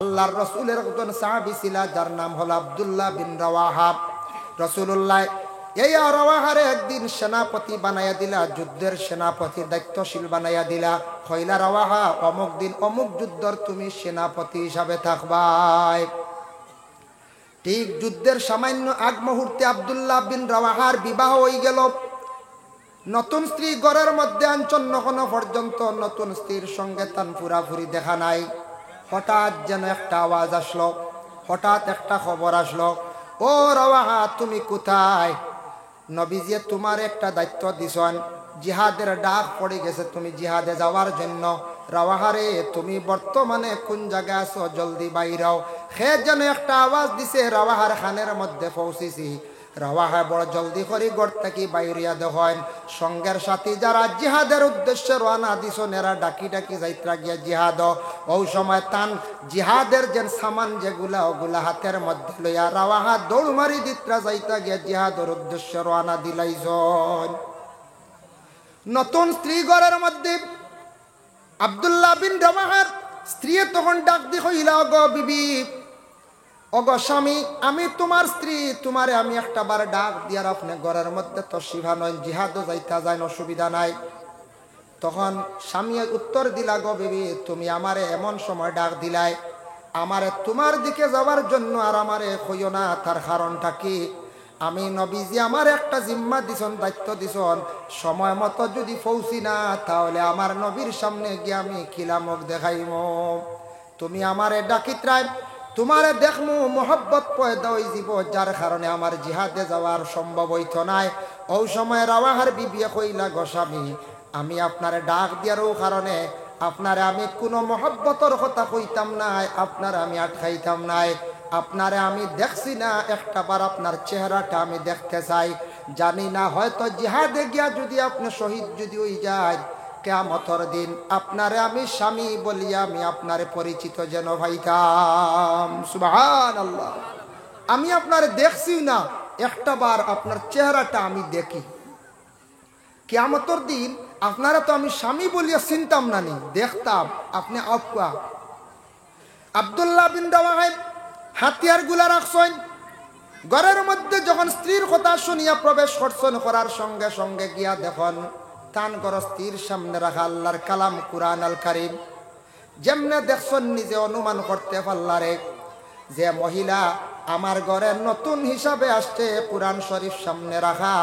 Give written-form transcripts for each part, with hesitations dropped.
আল্লাহর রাসূলের একজন সাহাবী ছিল যার নাম হলো আব্দুল্লাহ বিন রাওয়াহা। রাসূলুল্লাহ এই রাওয়াহারে একদিন সেনাপতি বানাইয়া দিলা, যুদ্ধের সেনাপতি দায়িত্বশীল বানাইয়া দিলা। কইলা রাওয়াহা অমুক দিন অমুক যুদ্ধের তুমি সেনাপতি হিসাবে থাকবাই। ঠিক যুদ্ধের সামান্য আগ মুহূর্তে আব্দুল্লাহ বিন রাওয়াহার বিবাহ হয়ে গেল। নতুন স্ত্রী ঘরের মধ্যে আনছেন, এখনো পর্যন্ত নতুন স্ত্রীর সঙ্গে তান পুরাপুরি দেখা নাই। হঠাৎ যেন একটা আওয়াজ আসলো, হঠাৎ একটা খবর আসলো, ও রাওয়াহা তুমি কোথায়? নবীজি তোমার একটা দায়িত্ব দিছেন, জিহাদের ডাক পড়ে গেছে, তুমি জিহাদে যাওয়ার জন্য। রাওয়াহারে তুমি বর্তমানে কোন জায়গায় আছো, জলদি বাইরাও। সে যেন একটা আওয়াজ দিছে, রাওয়াহার খানের মধ্যে পৌঁছেছি। রাওয়াহা বড় জলদি করে গড় থেকে বাইরিয়া দেখেন সঙ্গের সাথী যারা জিহাদের উদ্দেশ্যে রওনা দিছেন এরা ডাকি ডাকি যাইত্রা গিয়া জিহাদ। ওই সময় তান জিহাদের যে সামান যেগুলা ওগুলা হাতের মধ্যে লইয়া রাওয়াহা দৌড় মারি দিত্রা যাইতা গিয়া জিহাদের উদ্দেশ্যে রওনা দিলাইছেন। নতুন স্ত্রী ঘরের মধ্যে আব্দুল্লাহ বিন রাওয়াহার স্ত্রী তখন ডাক দি কইলা, গো বিবি, ওগো স্বামী, আমি তোমার স্ত্রী, তোমারে আমি একটা বার ডাক দিয়ার আপনি ঘরের মধ্যে তো শিভা নয়, জিহাদও যাইতা যায়, অসুবিধা নাই। তখন স্বামী উত্তর দিলা, গো বিবি, তুমি আমারে এমন সময় ডাক দিলাই, আমারে তোমার দিকে যাওয়ার জন্য, আর আমারে কইও না। তার কারণটা কি? আমি নবীজি আমার একটা জিম্মা দিছন, দায়িত্ব দিছন, সময় মতো যদি পৌঁছি না তাহলে আমার নবীর সামনে গিয়ে আমি খিলামক দেখাইম। তুমি আমারে ডাকিত্রাই, তোমারে দেখমু, মোহব্বত পয়দা হয়ে যাব, যার কারণে আমার জিহাদে যাওয়ার সম্ভব হইত নাই। ওই সময় রাওয়াহার বিবিয়ে কইলা, গো স্বামী, আমি আপনারে ডাক দিয়ারও কারণে আপনারে আমি কোনো মহব্বতর কথা কইতাম নাই, আপনারে আমি আটকাইতাম নাই। আপনারে আমি দেখছি না, একটা বার আপনার চেহারাটা আমি দেখতে চাই। জানি না হয়তো জিহাদে গিয়া যদি আপনি শহীদ যদি হই যায়, কিয়ামতের দিন আপনারে আমি স্বামী বলিয়া আমি আপনারে পরিচিত যেন ভাইতাম। সুবহানাল্লাহ। আমি আপনারে দেখছি না, একটা বার আপনার চেহারাটা আমি দেখি। কিয়ামতের দিন আপনারা তো আমি স্বামী বলিয়া চিনতাম না, নি দেখতাম আপনি আফকা। আব্দুল্লাহ বিন রাওয়াহা হাতিয়ার গুলা রাখছেন ঘরের মধ্যে। যখন স্ত্রীর কথা শুনিয়া প্রবেশ করছেন, করার সঙ্গে সঙ্গে গিয়া দেখুন তান ঘর স্ত্রীর সামনে রাখা আল্লাহর কালাম কুরআন আল কারীম। যেমনে দেখছেন নিজে অনুমান করতে পারলারে যে মহিলা আমার ঘরে নতুন হিসাবে আসছে, কুরআন শরীফ সামনে রাখা।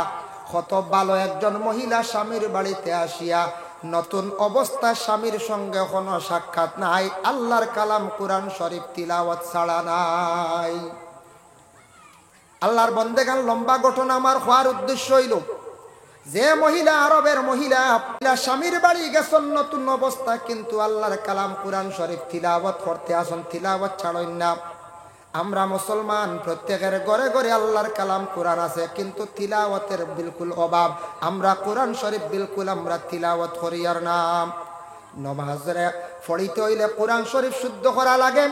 কত ভালো একজন মহিলা স্বামীর বাড়িতে আসিয়া নতুন অবস্থা, স্বামীর সঙ্গে কোনো সাক্ষাৎ নাই, আল্লাহর কালাম কুরআন শরীফ তিলাওয়াত ছাড়া নাই। আল্লাহর বন্দেগান লম্বা ঘটনা আমার হওয়ার উদ্দেশ্য হইল, যে মহিলা আরবের মহিলা স্বামীর বাড়ি গেছেন নতুন অবস্থা, কিন্তু আল্লাহর কালাম কুরআন শরীফ তিলাওয়াত করতে আসেন, তিলাওয়াত ছাড়েন না। আমরা মুসলমান প্রত্যেকের ঘরে ঘরে আল্লাহর কালাম কুরআন আছে, কিন্তু তিলাওয়াতের বিলকুল অভাব। আমরা কুরআন শরীফ বিলকুল আমরা তিলাওয়াত করি আর নাম। নমাজে পড়িতে হইলে কুরআন শরীফ শুদ্ধ করা লাগে,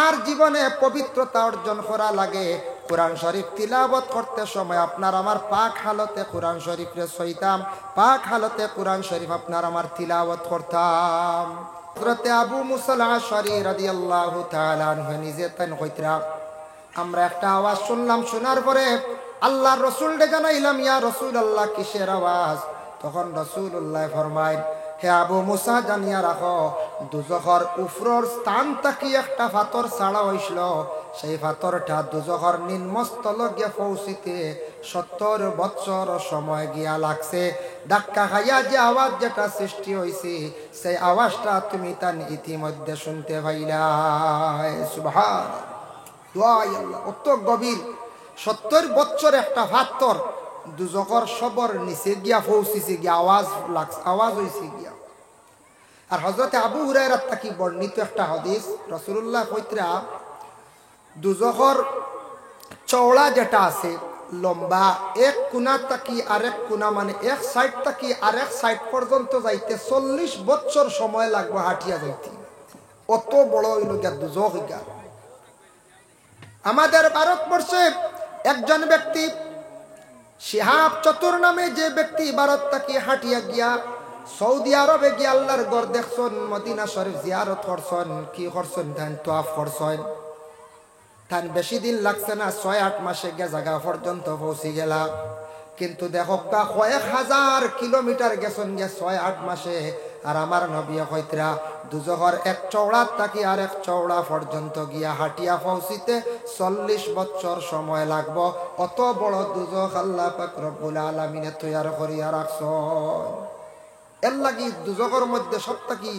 আর জীবনে পবিত্রতা অর্জন করা লাগে। কুরআন শরীফ তিলাওয়াত করতে সময় আপনার আমার পাক হালতে কুরআন শরীফে সইতাম, পাক হালতে কুরআন শরীফ আপনার আমার তিলাওয়াত করতাম। হযরত আবু মুসা আল-আশআরী রাদিয়াল্লাহু তাআলা আনহু নিজে তান কইতরা, আমরা একটা আওয়াজ শুনলাম, শোনার পরে আল্লাহর রাসূলকে জানাইলাম, ইয়া রাসূলুল্লাহ কিসের আওয়াজ? তখন রাসূলুল্লাহ ফরমায়, হে আবু মুসা, জানিয়া রাখো, দুজখর উপরের স্থান থেকে একটা পাথর ছাড়া হইছিল, সেই পাথরটা দুজখর নিম্নস্থল গিয়ে পৌঁছিতে 70 বছর সময় গিয়া লাগছে। ধাক্কা খাইয়া যে আওয়াজ যেটা সৃষ্টি হয়েছে, সেই আওয়াজটা তুমি তার ইতিমধ্যে শুনতে পাইলাই। সুবহানাল্লাহ, অত গভীর 70 বছর একটা পাথর দুজখর সবর নিচে গিয়া পৌঁছিছে, গিয়া আওয়াজ লাগছে, আওয়াজ হয়েছে গিয়া। আর হযরত আবু হুরায়রা থেকে বর্ণিত একটা হাদিস, রাসূলুল্লাহ কইতরা, দুজখর চওড়া যেটা আছে লম্বা, এক কোণা থেকে আরেক কোণা, মানে এক সাইড থেকে আরেক সাইড পর্যন্ত যাইতে 40 বছর সময় লাগবে হাঁটিয়া যাইতে। অত বড় হইল গিয়া দুজখ গিয়া। আমাদের ভারতবর্ষে একজন ব্যক্তি শিহাব চতুর নামে, যে ব্যক্তি ভারত থেকে হাঁটিয়া গিয়া সৌদি আরবে গিয়ে আল্লাহর ঘর দেখছেন, মদিনা শরীফ জিয়ারত করছেন, কি করছেন ধান তোয়াফ করছেন। তান বেশি দিন লাগছে না, 6-8 মাসে গে জায়গা পর্যন্ত পৌঁছে গেলা। কিন্তু দেখো কয়েক হাজার কিলোমিটার গেছেন গে 6-8 মাসে। আর আমার নবী কইতরা দুজহর এক চওড়া তাকি আর এক চওড়া পর্যন্ত গিয়া হাটিয়া পৌঁছিতে 40 বছর সময় লাগবো। অত বড় দুজখ আল্লাহ পাক রব্বুল আলামিনে তৈয়ার করিয়া রাখছেন। এর লাগি দুজকের মধ্যে সবথেকে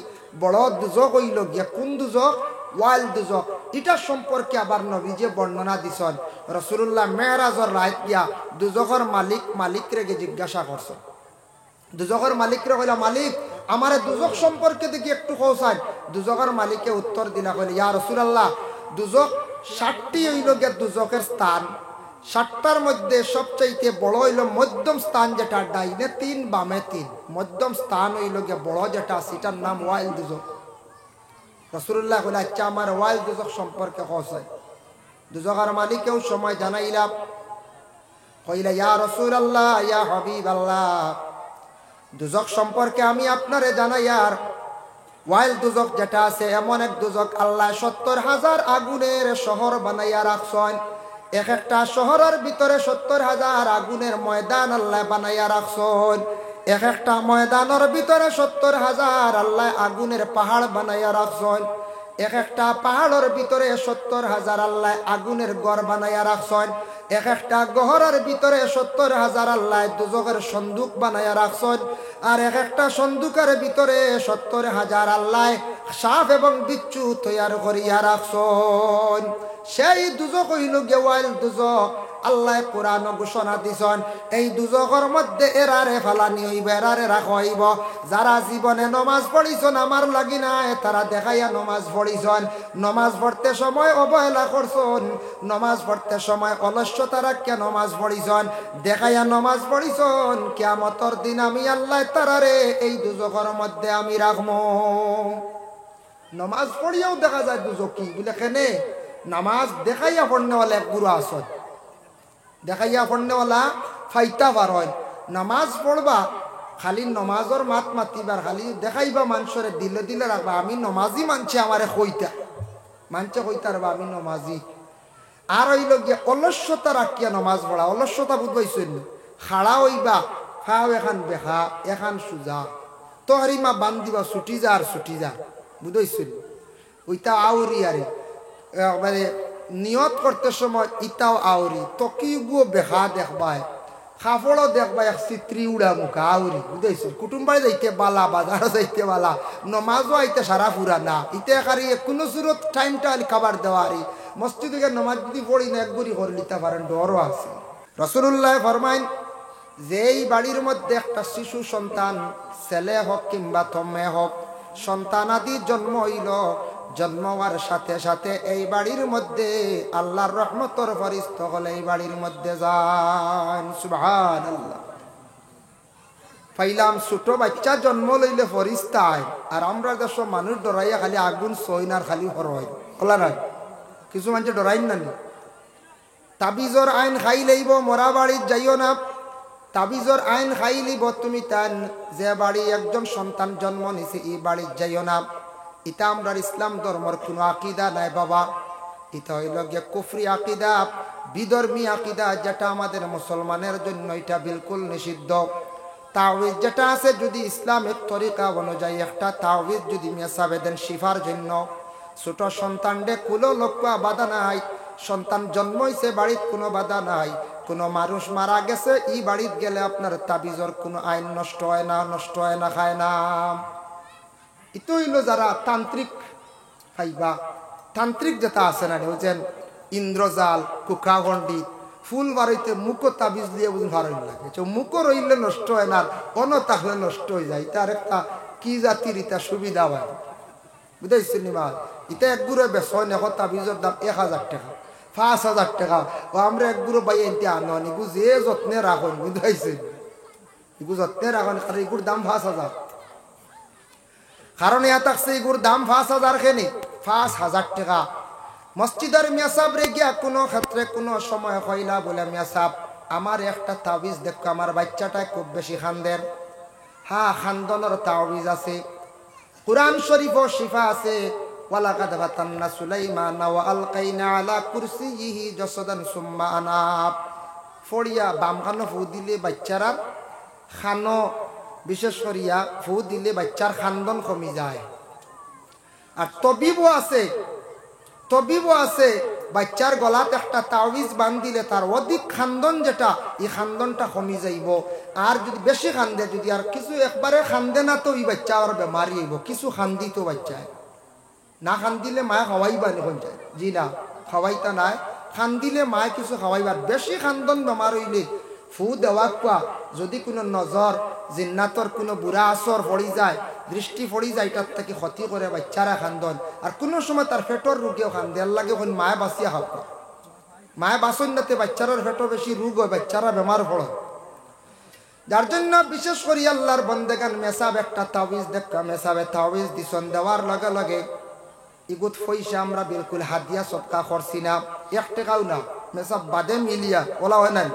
বড় দুজক হইল গিয়া কোন দুজক? ওয়াইল দুজক। এটার সম্পর্কে আবার নবী যে বর্ণনা দিছেন, রাসূলুল্লাহ মেরাজের রাত গিয়া দুজকের মালিক রেগে জিজ্ঞাসা করছেন। দুজকের মালিকরে কইলা, মালিক আমারে দুজক সম্পর্কে দেখি একটু কওসাই। দুজকের মালিকে উত্তর দিলা, কইলে ইয়া রাসূলুল্লাহ, দুজক 60টি হইল গিয়া দুজকের স্থান। 60টার মধ্যে সবচাইতে বড় হইল মধ্যম স্থান, যেটা ডাইনে 3 বামে 3। মধ্যম স্থান হইল গিয়া বড় যেটা, সেটার নাম ওয়াইল দুজক। রাসূলুল্লাহ কইলা, আচ্ছা আমার ওয়াইল দুজক সম্পর্কে কওসাই। দুজকের মালিকেও সময় জানাইলা, কইলা ইয়া রাসূলুল্লাহ, ইয়া হাবিবাল্লাহ, দুজক সম্পর্কে আমি আপনারে জানাই। আর ওয়াইল দুজক যেটা আছে, এমন এক দুজক আল্লাহ 70,000 আগুনের শহর বানাইয়া রাখছেন। এক একটা শহরের ভিতরে 70,000 আগুনের ময়দান আল্লাহ বানাইয়া রাখছেন। এক একটা ময়দানের ভিতরে 70,000 আল্লাহ আগুনের পাহাড় বানাইয়া রাখছেন। এক একটা পাহাড়ের ভিতরে 70,000 আল্লাহ আগুনের গড় বানাইয়া রাখছেন। এক একটা গহরের ভিতরে 70,000 আল্লাহ দুজকের সন্দুক বানাইয়া রাখছেন। আর এক একটা সন্দুকের ভিতরে 70,000 আল্লাহ সাপ এবং বিচ্ছু তৈয়ার করিয়া রাখছেন। সেই দুজক হইল ওয়াইল দুজক। আল্লাহ কোরআন ঘোষণা দিছেন, এই দুজকের মধ্যে এরারে ফালানি হইব, এরারে রাখা হইব। যারা জীবনে নমাজ পড়িছেন আমার লাগি নাই, তারা দেখাইয়া নমাজ পড়িছেন। নমাজ পড়তে সময় অবহেলা করছেন, নমাজ পড়তে সময় অলস্যতা রাখিয়া নমাজ পড়িছেন, দেখাইয়া নমাজ পড়িছেন। কিয়ামতের দিন আমি আল্লাহ তারারে এই দুজকের মধ্যে আমি রাখবো। নমাজ পড়িয়াও দেখা যায় দুজক কি বলে, কেনে নামাজ দেখাইয়া পড়নেওয়ালা এক গুরু আসন, দেখাইয়া পড়নেওয়ালা ফাইতা বার হয়। নামাজ পড়বা খালি নমাজর মাত মাতিবার, খালি দেখাইবা মানুষরে দিলে দিলে রাখবা আমি নমাজি মানছে, আমারে কইতা মানছে কইতা রাখবা আমি নমাজি। আর হইল গিয়া অলস্যতা রাখিয়া নমাজ পড়া। অলস্যতা বুঝবাইছেন, খাড়া হইবা, খাও এখান বেখা এখান সুজা, তহরিমা বান্ধিবা ছুটি যা আর ছুটি যা, বুঝাইছেন। ওইটা আউরি আরে একবারে নিয়ত করতে সময় ইটাও আউরি, তকিগুও বেখা দেখবাই, কাপড়ও দেখবাই এক চিত্রি উড়া মুখা আউরি, বুঝাইছেন। কুটুম্বাই যাইতে বালা, বাজারও যাইতে বালা, নমাজও আইতে সারা ফুরা না। ইতে একারি কোনো সুরত টাইমটা খাবার দেওয়ারি, মসজিদে নমাজ যদি পড়ি না একগুড়ি করে নিতে পারেন, ডরও আছে। রাসূলুল্লাহ ফরমাইন, যেই বাড়ির মধ্যে একটা শিশু সন্তান, ছেলে হোক কিংবা মেয়ে হোক, সন্তান আদি জন্ম হইল, জন্ম হওয়ার সাথে সাথে এই বাড়ির মধ্যে আল্লাহর রহমতের ফেরেশতা হলে এই বাড়ির মধ্যে যান। সুবহানাল্লাহ। পাইলাম ছোট বাচ্চা জন্ম লইলে ফেরেশতা আয়, আর আমরা দেশ মানুষ ডরাইয়া খালি আগুন সইনার খালি হরয় ওলা নাই। কিছু মানুষ ডরাইন না, তাবিজর আইন খাই লইব, মরা বাড়ির যাইও না। তাবিজর আইন খাই লিব তুমি, তান যে বাড়ি একজন সন্তান জন্ম নিছে এই বাড়ির যাইও না। ইটা আমরা ইসলাম ধর্মর কোনো আকিদা নাই বাবা। এটা হইল গিয়ে কুফরি আকিদা, বিধর্মী আকিদা, যেটা আমাদের মুসলমানের জন্য এটা বিলকুল নিষিদ্ধ। তাওয়িজ যেটা আছে, যদি ইসলামিক তরিকা অনুযায়ী একটা তাওয়িজ যদি মেসাবে দেন শিফার জন্য, ছোট সন্তানডে কোনো লক্ষ্য বাধা নাই, সন্তান জন্ম হইছে বাড়িত কোনো বাধা নাই, কোনো মানুষ মারা গেছে এই বাড়িত গেলে আপনার তাবিজর কোনো আইন নষ্ট হয় না, নষ্ট হয় না, খায় না। ইতো হইল যারা তান্ত্রিক খাইবা, তান্ত্রিক যেটা আছে না, বুঝছেন, ইন্দ্রজাল, কুকাগণ্ডি, ফুল বাড়িতে মুখো তাবিজ দিয়ে বুঝুন ভারই লাগে। মুখো রইলে নষ্ট হয় না, অন থাকলে নষ্ট হয়ে যায়। তার একটা কি জাতির এটা সুবিধা হয়, বুঝাইছেন নিমা। এটা এক গুঁড়ো বেসন এখন তাবিজের দাম 1000 টাকা, 5000 টাকা। ও আমরা এক গুঁড়ো বাই এনতে আনো নিগু যে যত্নে রাখুন, বুঝাইছেন, এগু যত্নে রাখুন, কারণ এগুর দাম 5000। কারণ ইয়া থাকছে এগুর দাম 5000 খেনি, 5000 টাকা। মসজিদের মেসাব রে গিয়া কোনো ক্ষেত্রে কোনো সময় হইলা বলে, মেসাব আমার একটা তাবিজ দেখো, আমার বাচ্চাটায় খুব বেশি খান্দের, হ্যাঁ খান্দনের তাওয়িজ আছে, কুরআন শরীফও শিফা আছে। ওয়ালাকাদ ফাতান্না সুলাইমানা ওয়া আলকাইনা আলা কুরসিয়িহি জাসাদান সুম্মা আনাব। ফড়িয়া বাম কানো ফু দিলে বাচ্চারা খানো, বিশেষ করিয়া ফু দিলে বাচ্চার খান্দন কমি যায়। আর তবিবও আছে বাচ্চার গলাত একটা তাওয়িজ বান্ধিলে তার অধিক খান্দন যেটা, এই খান্দনটা কমি যাইব। আর যদি বেশি খান্দে, যদি আর কিছু একবারে খান্দে না, তো এই বাচ্চা আর বেমারি হইব। কিছু খান্দি তো বাচ্চায় না, খান্দিলে মায় খাওয়াইবা নিখন যায়, জি না খাওয়াইতা নাই, খান্দিলে মায় কিছু খাওয়াইবার। বেশি খান্দন বেমার হইলে ফু দেওয়া কোয়া, যদি কোনো নজর জিন্নাতর কোনো বুড়া আসর পড়ি যায়, দৃষ্টি পড়ি যায়, তার থেকে ক্ষতি করে বাচ্চারা খান্দন। আর কোনো সময় তার পেটর রোগেও খান্দে, এর লাগে কোন মায় বাঁচিয়া খাওয়া, মায় বাঁচন নাতে বাচ্চারার পেটও বেশি রোগ হয়, বাচ্চারা বেমার পড়ে। যার জন্য বিশেষ করি আল্লাহর বন্দেগান মেসাব একটা তাওয়িজ দেখা, মেসাবে তাওয়িজ দিছন, দেওয়ার লগে লগে ইগুত পয়সা আমরা বিলকুল হাদিয়া সৎকা করছি না, 1 টাকাও না, মেসাব বাদে মিলিয়া ওলা হয় নাই।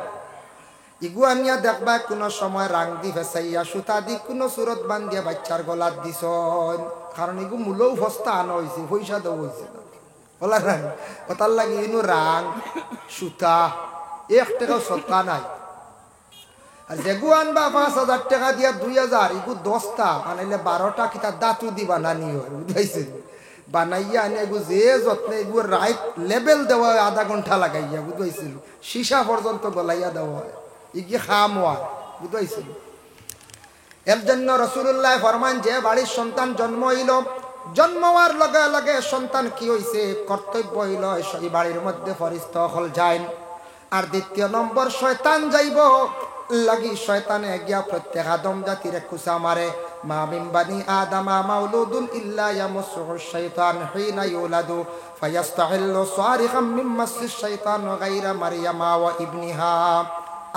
ইগু আনিয়া দেখবা কোনো সময় রাং দি ফেসাইয়া সুতা দি কোনো সুরত বান্ধিয়া বাচ্চার গলাত দিছ, কারণ এগু মূলও ভস্তা আনা হয়েছে, পয়সা দেওয়া হয়েছে না, ওলা নাই। ওটার লাগে ইনু রাং সুতা 1 টাকাও সৎকা নাই। আর যেগু আনবা 5,000 টাকা দিয়া 2,000, এগু 10টা আনাইলে 12টা কিতা দাঁতু দি বানানি হয়, বুঝাইছে, বানাইয়া আনি এগু যে যত্নে এগু রাইট লেবেল দেওয়া হয়, 1/2 ঘন্টা লাগাইয়া, বুঝাইছিল, সীসা পর্যন্ত গলাইয়া দেওয়া হয়, ইগি খাম হয়, বুঝাইছিল। এর জন্য রাসূলুল্লাহ ফরমান, যে বাড়ির সন্তান জন্ম হইল, জন্ম হওয়ার লগে লগে সন্তান কি হইছে, কর্তব্য হইল সেই বাড়ির মধ্যে ফেরেশতা হল যায়। আর দ্বিতীয় নম্বর, শয়তান যাইব লাগি, শয়তানে গিয়া প্রত্যেক আদম জাতির কুসা মারে। মা মিন বানি আদামা মাউলুদুন ইল্লা ইয়ামুসুহু শাইতান হিনা ইউলাদু ফায়াস্তাহিল্লু সারিখাম মিন মাসিস শাইতান গায়রা মারইয়ামা ওয়া ইবনিহা।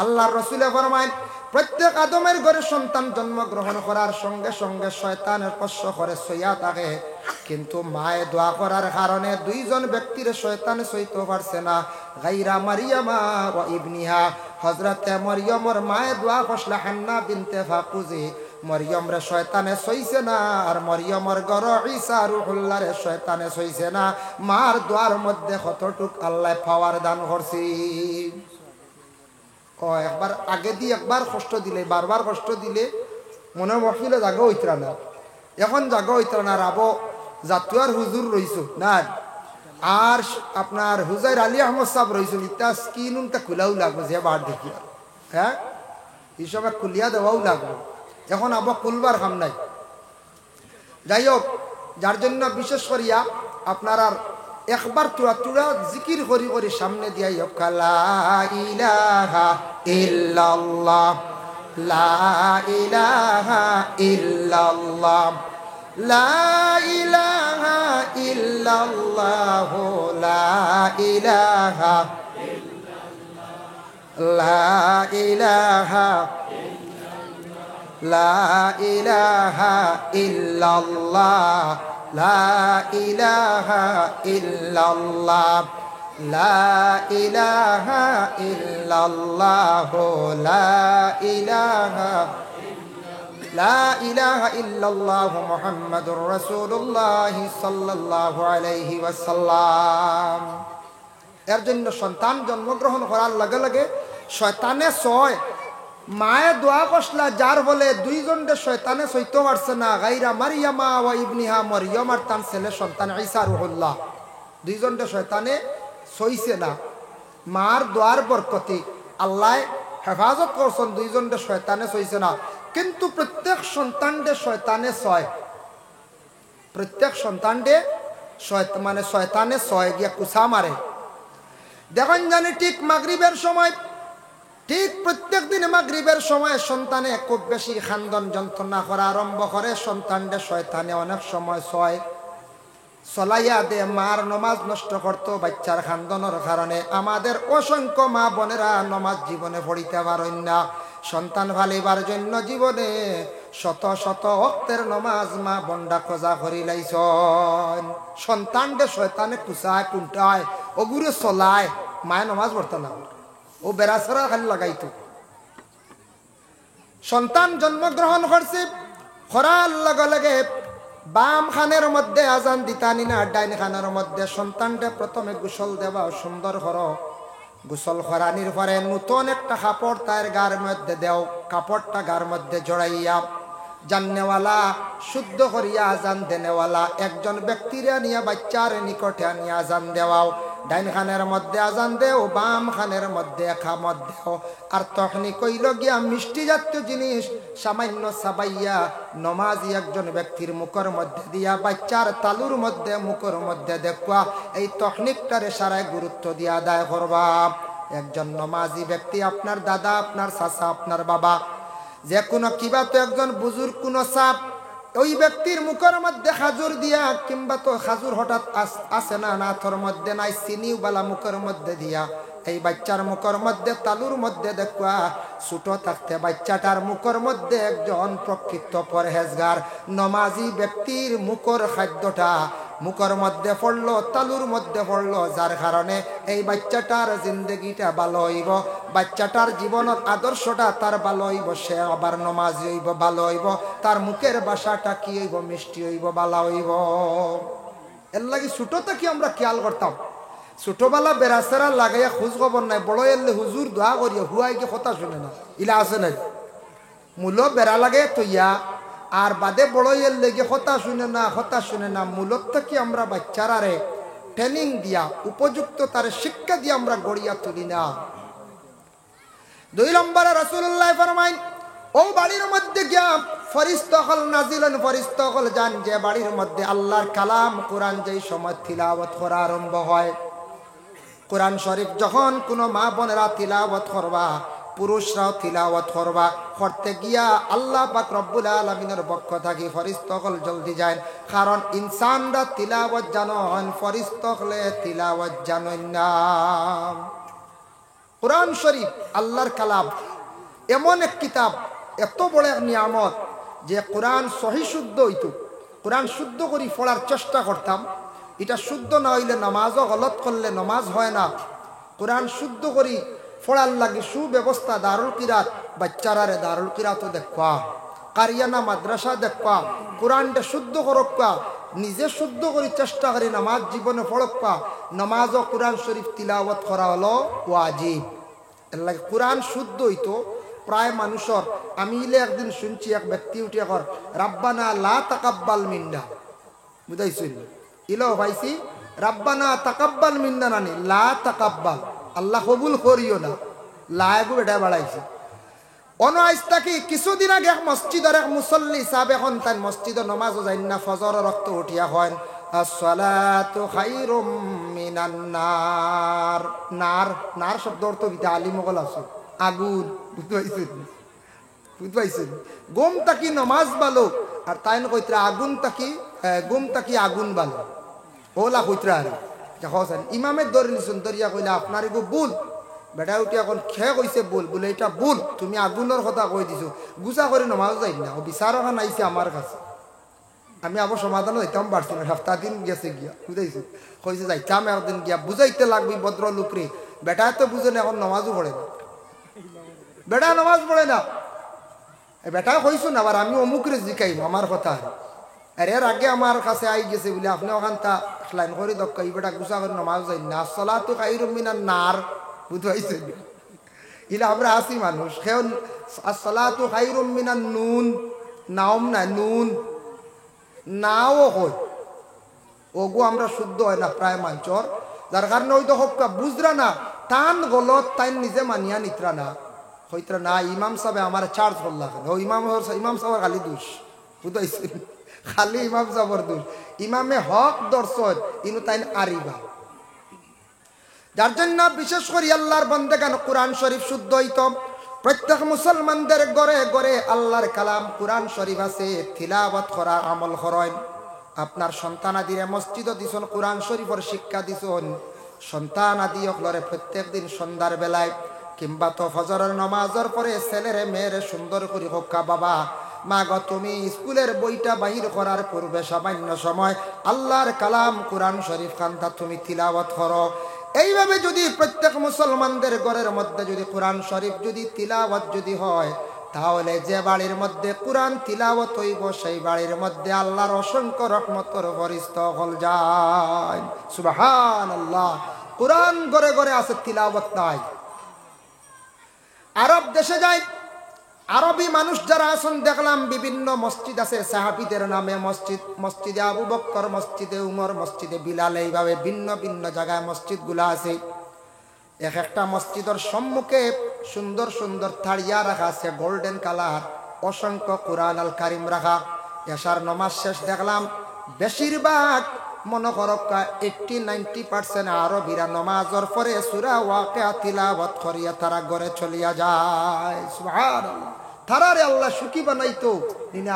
আল্লাহর রাসূল ফরমায়, প্রত্যেক আদমের ঘরে সন্তান জন্মগ্রহণ করার সঙ্গে সঙ্গে শয়তানের স্পর্শ করে সইয়া থাকে, কিন্তু মায়ে দোয়া করার কারণে 2 জন ব্যক্তির শয়তান সইতে পারছে না, গায়রা মারইয়ামা ওয়া ইবনিহা। হযরতে মরিয়মের মায়ে দোয়া করলে হান্না বিনতে ফাকুজি, মরিয়ম রে শয়তানে সইছে না, আর মরিয়মের ঘর ঈসা রূহুল্লাহ রে শয়তানে সইছে না। মার দোয়ার মধ্যে কতটুক আল্লাহ পাওয়ার দান করছি। একবার আগে দিয়ে একবার কষ্ট দিলে, বারবার কষ্ট দিলে মনে মহফিলে জাগা হইতরা না, এখন জাগা হইতরা না। রাবো জাতুয়ার হুজুর রইছ না, আর আপনার হুজাইর আলী আহমদ সাহেব রইছেন, ইটা স্কিনটা খোলাও লাগবে, যে বার দেখি আর হ্যাঁ এই সময় খুলিয়া দেওয়াও লাগবে, এখন আবার খুলবার কাম নাই। যাই হোক, যার জন্য বিশেষ করিয়া আপনার আর একবার তুরা তুরা জিকির করি করি সামনে দিয়াই হোক, লা ইলাহা ইল্লাল্লাহ, লা ইলাহা ইল্লাল্লাহ, লা ইলাহা ইল্লাল্লাহ, লা ইলাহা, লা ইলাহা, লা ইলাহা ইল্লাল্লাহ, লা ইলাহা ইল্লাল্লাহ, লা ইলাহা ইল্লাল্লাহ, লা ইলাহা, লা ইলাহা ইল্লাল্লাহ মুহাম্মাদুর রাসূলুল্লাহ সাল্লাল্লাহু আলাইহি ওয়াসাল্লাম। এর জন্য সন্তান জন্মগ্রহণ করার লগে লগে শয়তানে সয়, মায়ে দোয়া করলা, যার বলে 2 জনের শয়তানে সইতে পারছে না, গায়রা মারইয়ামা ওয়া ইবনিহা, মরিয়ম আর তার ছেলে সন্তান ঈসা রূহুল্লাহ, 2 জনের শয়তানে সইছে না। মার দোয়ার বরকতি আল্লাহ হেফাজত করছেন, 2 জনের শয়তানে সইছে না। কিন্তু প্রত্যেক সন্তানদের শয়তানে সয়, প্রত্যেক সন্তানদের মানে শয়তানে সয় গিয়া কুসা মারে। দেখেন জানি ঠিক মাগরিবের সময়, ঠিক প্রত্যেক দিন মাগরিবের সময় সন্তানে খুব বেশি খান্দন যন্ত্রণা করা আরম্ভ করে, সন্তানদের শয়তানে অনেক সময় সয়, চলাইয়া দে, মার নমাজ নষ্ট করতো বাচ্চার খান্দনের কারণে। আমাদের অসংখ্য মা বোনেরা নমাজ জীবনে পড়িতে পারেন না, সন্তান ভালিবার জন্য জীবনে শত শত ওয়াক্তের নমাজ মা বন্ডা খোঁজা করি লাইছন। সন্তানদের শয়তানে কুসায় কুন্টায়, ওগুরে চলায়, মায়ে নমাজ পড়তো না, ও বেড়াছাড়া খালি লাগাইতো। সন্তান জন্মগ্রহণ করছে, করার লগে লগে বাম খানের মধ্যে আজান দিতানি না, ডাইন খানের মধ্যে সন্তানটা প্রথমে গোসল দেওয়া সুন্দর করো। গোসল করানির পরে নতুন একটা কাপড় তার গার মধ্যে দেও, কাপড়টা গার মধ্যে জড়াইয়া জাননেওয়ালা শুদ্ধ করিয়া আজান দেনেওয়ালা একজন ব্যক্তির আনিয়া বাচ্চার নিকটে আনিয়া আজান দেওয়াও। ডাইন খানের মধ্যে আজান দেও, বাম খানের মধ্যে খামত দেও। আর তখনই কইল গিয়া মিষ্টি জাতীয় জিনিস সামান্য সাবাইয়া নমাজি একজন ব্যক্তির মুখের মধ্যে দিয়া বাচ্চার তালুর মধ্যে মুখের মধ্যে দেখবা। এই তখনিকটারে সারায় গুরুত্ব দিয়া আদায় করবা। একজন নমাজি ব্যক্তি, আপনার দাদা, আপনার চাচা, আপনার বাবা, যে কোনো কিবা তো একজন বুজুর্গ কোনো সাপ, ওই ব্যক্তির মুখের মধ্যে খাজুর দিয়া, কিংবা তো খাজুর হঠাৎ আসে না, নাথর মধ্যে নাই, চিনিও বালা মুখের মধ্যে দিয়া এই বাচ্চার মুখের মধ্যে তালুর মধ্যে দেখবা। ছোট থাকতে বাচ্চাটার মুখের মধ্যে একজন প্রকৃত পরহেজগার নমাজি ব্যক্তির মুখের খাদ্যটা মুখের মধ্যে পড়লো, তালুর মধ্যে পড়লো, যার কারণে এই বাচ্চাটার জিন্দগিটা ভালো হইব, বাচ্চাটার জীবনের আদর্শটা তার ভালো হইব, সে আবার নমাজি হইব, ভালো হইব, তার মুখের ভাষাটা কি হইব, মিষ্টি হইব, ভালো হইব। এর লাগি ছোটতে কি আমরা খেয়াল করতাম, ছোটবেলা বেড়াচেরা লাগাইয়া খোঁজ খবর নাই, বড় এলে হুজুর দোয়া করিয়া হুয়াই কি কথা শুনে না, ইলা আছে নাই, মূল বেড়া লাগে তৈয়া আর বাদে বড় এর লেগে কথা শুনে না, কথা শুনে না। মূলত থেকে আমরা বাচ্চারারে ট্রেনিং দিয়া উপযুক্ত তার শিক্ষা দিয়ে আমরা গড়িয়া তুলি না। 2 নম্বরে রাসূলুল্লাহ ফরমাইন, ও বাড়ির মধ্যে গিয়া ফরিস্তা হল নাজিলেন, ফরিস্তা হল যান, যে বাড়ির মধ্যে আল্লাহর কালাম কোরআন যেই সময় তিলাওয়াত করা আরম্ভ হয়, কোরআন শরীফ যখন কোনো মা বোনেরা তিলাওয়াত করবা, পুরুষরাও তিলাওয়াত করবা, করতে গিয়া আল্লাহ পাক রব্বুল আলামিনের পক্ষ থাকি ফরিস্তা হল জলদি যায়, কারণ ইনসানরা তিলাওয়াত জানেন, ফরিস্তা হলে তিলাওয়াত জানেন না। কোরআন শরীফ আল্লাহর কালাম এমন এক কিতাব, এত বড় এক নিয়ামত, যে কোরআন সহি শুদ্ধ হইতো, কোরআন শুদ্ধ করি পড়ার চেষ্টা করতাম। এটা শুদ্ধ না হইলে নামাজও গলত করলে নামাজ হয় না। কোরআন শুদ্ধ করি পড়ার লাগে সুব্যবস্থা, দারুল কিরাত, বাচ্চারারে দারুল কিরাতও দেখবা, কারিয়ানা মাদ্রাসা দেখবা, কোরআনটা শুদ্ধ করক্কা, নিজে শুদ্ধ করি চেষ্টা করি নামাজ জীবনে পড়ক্কা। নামাজ ও কোরআন শরীফ তিলাওয়াত করা হলো ওয়াজিব। এর লাগে কোরআন শুদ্ধ হইতো প্রায় মানুষের। আমি ইলে একদিন শুনছি এক ব্যক্তি উঠিয়া কর রাব্বানা লা তাকাব্বাল মিন্না, বুঝাইছিল ইলো ভাইছি, রাব্বানা তাকাব্বাল মিন্না নানি লা তাকাব্বাল, আল্লাহ কবুল করিও না, লাগু এটা বাড়াইছে। অনাইস্তাকি কিছুদিন আগে এক মসজিদের এক মুসল্লি সাহেব, এখন তাই মসজিদের নমাজও যাই না, ফজর রক্ত উঠিয়া হয় আসসালাতু খায়রুম মিনান নার। নার, নার শব্দ অর্থ বিটা আলিমগল আছে আগুন, বুঝতে পাইছেন, বুঝতে পাইছেন, গোম তাকি নমাজ বালো, আর তাই না কইত্রা আগুন তাকি, গোম তাকি আগুন বালো, ওলা কইত্রা আর দেখেন ইমামের দৌড় নিছেন, দরিয়া কইলা আপনার এগো ভুল, বেটা উঠি এখন খেয়ে কইছে ভুল, বলে এটা ভুল, তুমি আগুনের কথা কই দিছো, গুছা করে নমাজ যাই না। ও বিচার ওখানে আইছে আমার কাছে, আমি আবার সমাধান হইতাম পারছি না, সপ্তাহ দিন গেছে গিয়া, বুঝাইছো, কইছে যাইতাম একদিন গিয়া, বুঝাইতে লাগবি ভদ্র লোকরে, বেটা তো বুঝে না, এখন নমাজও পড়ে না, বেটা নমাজ পড়ে না। বেটা কইছো না, আবার আমি অমুকরে জিকাইব আমার কথা, আর এর আগে আমার কাছে আই গেছে বলে আপনি ওখান তা লাইন করে দক্কা, এই বেটা গুছা করে নমাজ যাই না, আসসালাতু খায়রুম মিনান নার, বুঝতে পাইছেন, ইলা আমরা আসি মানুষ কেউ আসসালাতু খায়রুম মিনান নুন, নাওম না নুন, নাও হয়, ওগো আমরা শুদ্ধ হয় না প্রায় মাঞ্চর, যার কারণে ওই তো হক্কা বুঝরা না, টান গলত তাই নিজে মানিয়া নিত্রা না, হইত্রা না ইমাম সাহেব আমার চার্জ করলা, ও ইমাম সাহেবের খালি দোষ, বুঝাইছেন, খালি ইমাম সাহেবের দোষ, ইমামে হক দর্শন ইনু তাই আরিবা। যার জন্য বিশেষ করে আল্লাহর বান্দাগান কোরআন শরীফ শুদ্ধ হইতো। প্রত্যেক মুসলমানদের ঘরে ঘরে আল্লাহর কালাম কোরআন শরীফ আছে, তিলাওয়াত করা আমল করেন। আপনার সন্তান আদিরে মসজিদও দিছন, কোরআন শরীফের শিক্ষা দিছন, সন্তান আদি অকলরে প্রত্যেক দিন সন্ধ্যার বেলায় কিংবা তো ফজরের নামাজের পরে ছেলেরে মেয়েরে সুন্দর করে হোক্কা, বাবা মা গো তুমি স্কুলের বইটা বাহির করার পূর্বে সামান্য সময় আল্লাহর কালাম কোরআন শরীফ খানটা তুমি তিলাওয়াত করো। এইভাবে যদি প্রত্যেক মুসলমানদের ঘরের মধ্যে যদি কোরআন শরীফ যদি তিলাওয়াত যদি হয়, তাহলে যে বাড়ির মধ্যে কোরআন তিলাওয়াত হইব সেই বাড়ির মধ্যে আল্লাহর অসংখ্য রহমতের ফেরেশতা হল যায়। সুবহানাল্লাহ। কোরআন ঘরে ঘরে আছে, তিলাওয়াত নাই। আরব দেশে যাই, আরবি মানুষ যারা আছেন দেখলাম বিভিন্ন মসজিদ আছে সাহাবীদের নামে মসজিদ, মসজিদে আবু বকর, মসজিদে উমর, মসজিদে বিলাল, এইভাবে ভিন্ন ভিন্ন জায়গায় মসজিদগুলো আছে। এক একটা মসজিদের সম্মুখে সুন্দর সুন্দর থাড়িয়া রাখা আছে, গোল্ডেন কালার, অসংখ্য কোরআন আল কারিম রাখা। এশার নমাজ শেষ দেখলাম বেশিরভাগ মনে করো 80-90% আরবিরা নমাজের পরে সূরা ওয়াকিয়া তিলাওয়াত করিয়া তারা ঘরে চলিয়া যায়। সুবহানাল্লাহ। তারারে আল্লাহ সুখী বানাইতো নিনা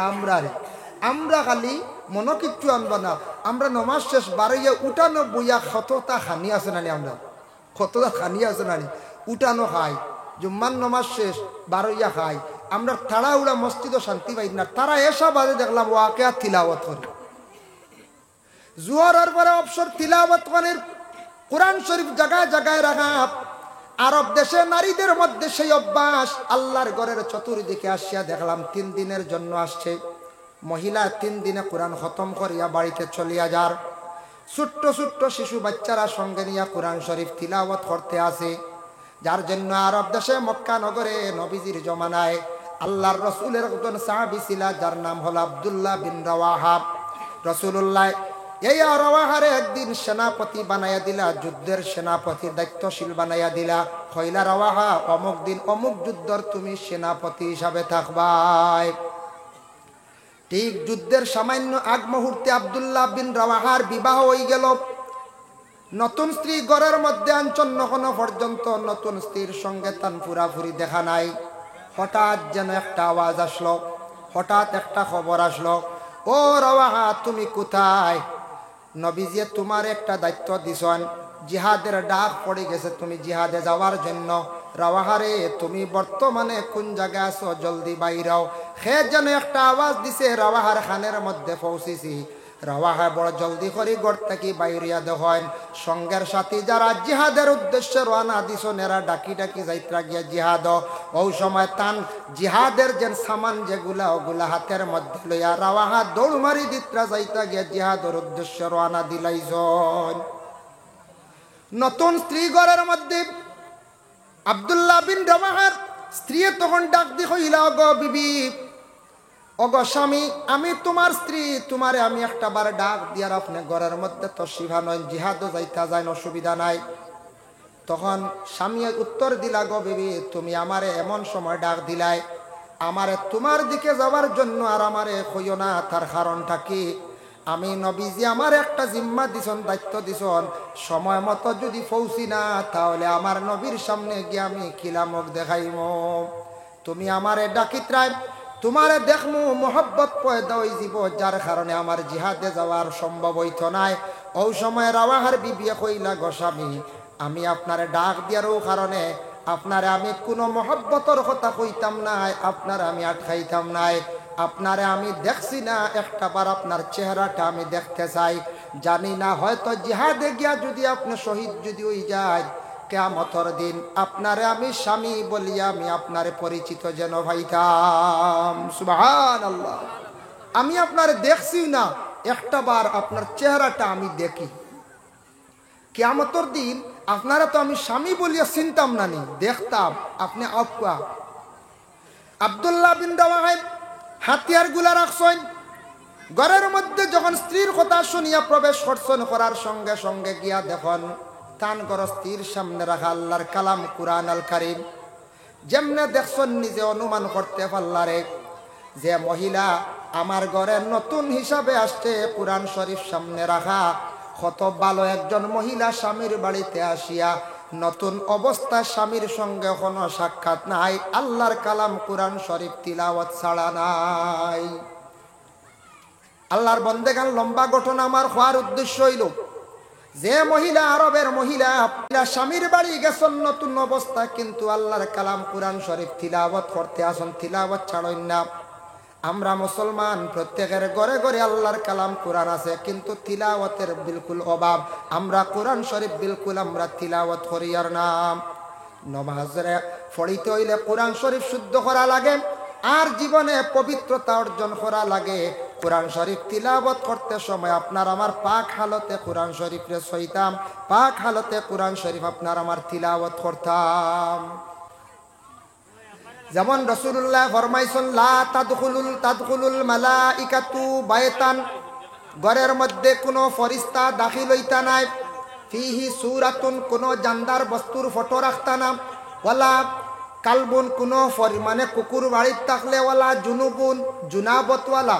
আমরা খালি মনে কিচ্ছু আনবা না। আমরা নমাজ শেষ বাড়াইয়া উঠানো বইয়া কতটা খানি আছে নানি, আমরা কতটা খানি আছে নানি, উঠানো খাই। জুম্মার নমাজ শেষ বারইয়া খাই। আমরা তাড়াহুড়া মসজিদও শান্তি পাই না। তারা এসা বাদে দেখলাম ওয়াকিয়া তিলাওয়াত করে। জোহরের পরে অবসর তিলাওয়াত করে কোরআন শরীফ জায়গায় জায়গায় রাখা। আরব দেশে নারীদের মধ্যে সেই অভ্যাস। আল্লাহর ঘরের চতুর্দিকে আসিয়া দেখলাম 3 দিনের জন্য আসছে মহিলা, 3 দিনে কোরআন খতম করিয়া বাড়িতে চলিয়া যার। ছোট্ট ছোট্ট শিশু বাচ্চারা সঙ্গে নিয়ে কোরআন শরীফ তিলাওয়াত করতে আসে। যার জন্য আরব দেশে মক্কা নগরে নবীজির জমানায় আল্লাহর রসুলের একজন সাহাবী ছিল, যার নাম হল আব্দুল্লাহ বিন রাওয়াহা। রসুল্লাহ এই রাওয়াহারে একদিন সেনাপতি বানাইয়া দিলা, যুদ্ধের সেনাপতির দায়িত্বশীল বানাইয়া দিলা। কইলা রাওয়াহা অমুক দিন অমুক যুদ্ধের তুমি সেনাপতি হিসাবে থাকবাই। ঠিক যুদ্ধের সামান্য আগ মুহূর্তে আব্দুল্লাহ বিন রাওয়াহার বিবাহ হয়ে গেল। নতুন স্ত্রী ঘরের মধ্যে আনছেন, এখনো পর্যন্ত নতুন স্ত্রীর সঙ্গে তান পুরাপুরি দেখা নাই। হঠাৎ যেন একটা আওয়াজ আসলো, হঠাৎ একটা খবর আসলো, ও রাওয়াহা তুমি কোথায়? নবীজি তোমার একটা দায়িত্ব দিছেন, জিহাদের ডাক পড়ে গেছে, তুমি জিহাদে যাওয়ার জন্য। রাওয়াহারে তুমি বর্তমানে কোন জায়গায় আছো, জলদি বাইরাও। সে যেন একটা আওয়াজ দিছে, রাওয়াহার খানের মধ্যে পৌঁছেছি। রাওয়াহা বড় জলদি করে গড় থেকে বাইরিয়া দেখেন সঙ্গের সাথী যারা জিহাদের উদ্দেশ্যে রওনা দিছেন, এরা ডাকি ডাকি যাইত্রা গিয়া জিহাদ। ওই সময় তান জিহাদের যে সামান যেগুলা ওগুলা হাতের মধ্যে লইয়া রাওয়াহা দৌড় মারি দিত্রা যাইতা গিয়া জিহাদের উদ্দেশ্যে রওনা দিলাইছেন। নতুন স্ত্রী ঘরের মধ্যে আব্দুল্লাহ বিন রাওয়াহার স্ত্রী তখন ডাক দি কইলা, গো বিবি, ওগো স্বামী, আমি তোমার স্ত্রী, তোমারে আমি একটা বার ডাক দিয়ার আপনি ঘরের মধ্যে তো শিভা নয়, জিহাদও যাইতা যায়, অসুবিধা নাই। তখন স্বামী উত্তর দিলা, গো বিবি, তুমি আমারে এমন সময় ডাক দিলাই, আমারে তোমার দিকে যাওয়ার জন্য, আর আমারে কইও না। তার কারণটা কি? আমি নবীজি আমার একটা জিম্মা দিছন, দায়িত্ব দিছন, সময় মতো যদি পৌঁছি না তাহলে আমার নবীর সামনে গিয়ে আমি খিলামক দেখাইম। তুমি আমারে ডাকিত্রাই, তোমারে দেখমু, মোহব্বত পয়দা হয়ে যাব, যার কারণে আমার জিহাদে যাওয়ার সম্ভব হইত নাই। ওই সময় রাওয়াহার বিবিয়ে কইলা, গো স্বামী, আমি আপনারে ডাক দিয়ারও কারণে আপনারে আমি কোনো মোহব্বতর কথা কইতাম নাই, আপনারে আমি আটকাইতাম নাই। আপনারে আমি দেখছি না, একটা বার আপনার চেহারাটা আমি দেখতে চাই। জানি না হয়তো জিহাদে গিয়া যদি আপনি শহীদ যদি হই যায়, কিয়ামতের দিন আপনারে আমি স্বামী বলিয়া আমি আপনারে পরিচিত যেন ভাইতাম। সুবহানাল্লাহ। আমি আপনারে দেখছি না, একটা বার আপনার চেহারাটা আমি দেখি। কিয়ামতের দিন আপনারা তো আমি স্বামী বলিয়া চিনতাম না, নি দেখতাম আপনি আফকা। আব্দুল্লাহ বিন রাওয়াহা হাতিয়ার গুলা রাখছেন ঘরের মধ্যে। যখন স্ত্রীর কথা শুনিয়া প্রবেশ করছেন, করার সঙ্গে সঙ্গে গিয়া দেখুন তান ঘর স্ত্রীর সামনে রাখা আল্লাহর কালাম কুরআন আল কারীম। যেমনে দেখছেন নিজে অনুমান করতে পারলারে যে মহিলা আমার ঘরে নতুন হিসাবে আসছে, কুরআন শরীফ সামনে রাখা। কত ভালো একজন মহিলা স্বামীর বাড়িতে আসিয়া নতুন অবস্থা, স্বামীর সঙ্গে কোনো সাক্ষাৎ নাই, আল্লাহর কালাম কুরআন শরীফ তিলাওয়াত ছাড়া নাই। আল্লাহর বন্দেগান লম্বা ঘটনা আমার হওয়ার উদ্দেশ্য হইল, যে মহিলা আরবের মহিলা স্বামীর বাড়ি গেছেন নতুন অবস্থা, কিন্তু আল্লাহর কালাম কুরআন শরীফ তিলাওয়াত করতে আসেন, তিলাওয়াত ছাড়েন না। আমরা মুসলমান প্রত্যেকের ঘরে ঘরে আল্লাহর কালাম কুরআন আছে, কিন্তু তিলাওয়াতের বিলকুল অভাব। আমরা কুরআন শরীফ বিলকুল আমরা তিলাওয়াত করি আর নাম। নমাজে পড়িতে হইলে কুরআন শরীফ শুদ্ধ করা লাগে। আর জীবনে পবিত্রতা অর্জন করা লাগে কোরআন শরীফ তিলাওয়াত করতে সময় আপনার আমার পাক হালতে কোরআন শরীফে সইতাম, পাক হালতে কোরআন শরীফ আপনার আমার তিলাওয়াত করতাম। যেমন রাসূলুল্লাহ ফরমাইছেন লা তাদখুলুল মালাইকাতু বাইতান, ঘরের মধ্যে কোনো ফেরেশতা দাখিল হইতা নাই, ফিহি সূরাতুন, কোনো জানদার বস্তুর ফটো রাখতা না, ওয়ালা কালবুন, কোনো মানে কুকুর বাড়িতে থাকলে, ওয়ালা জুনুবুন, জুনাবতওয়ালা,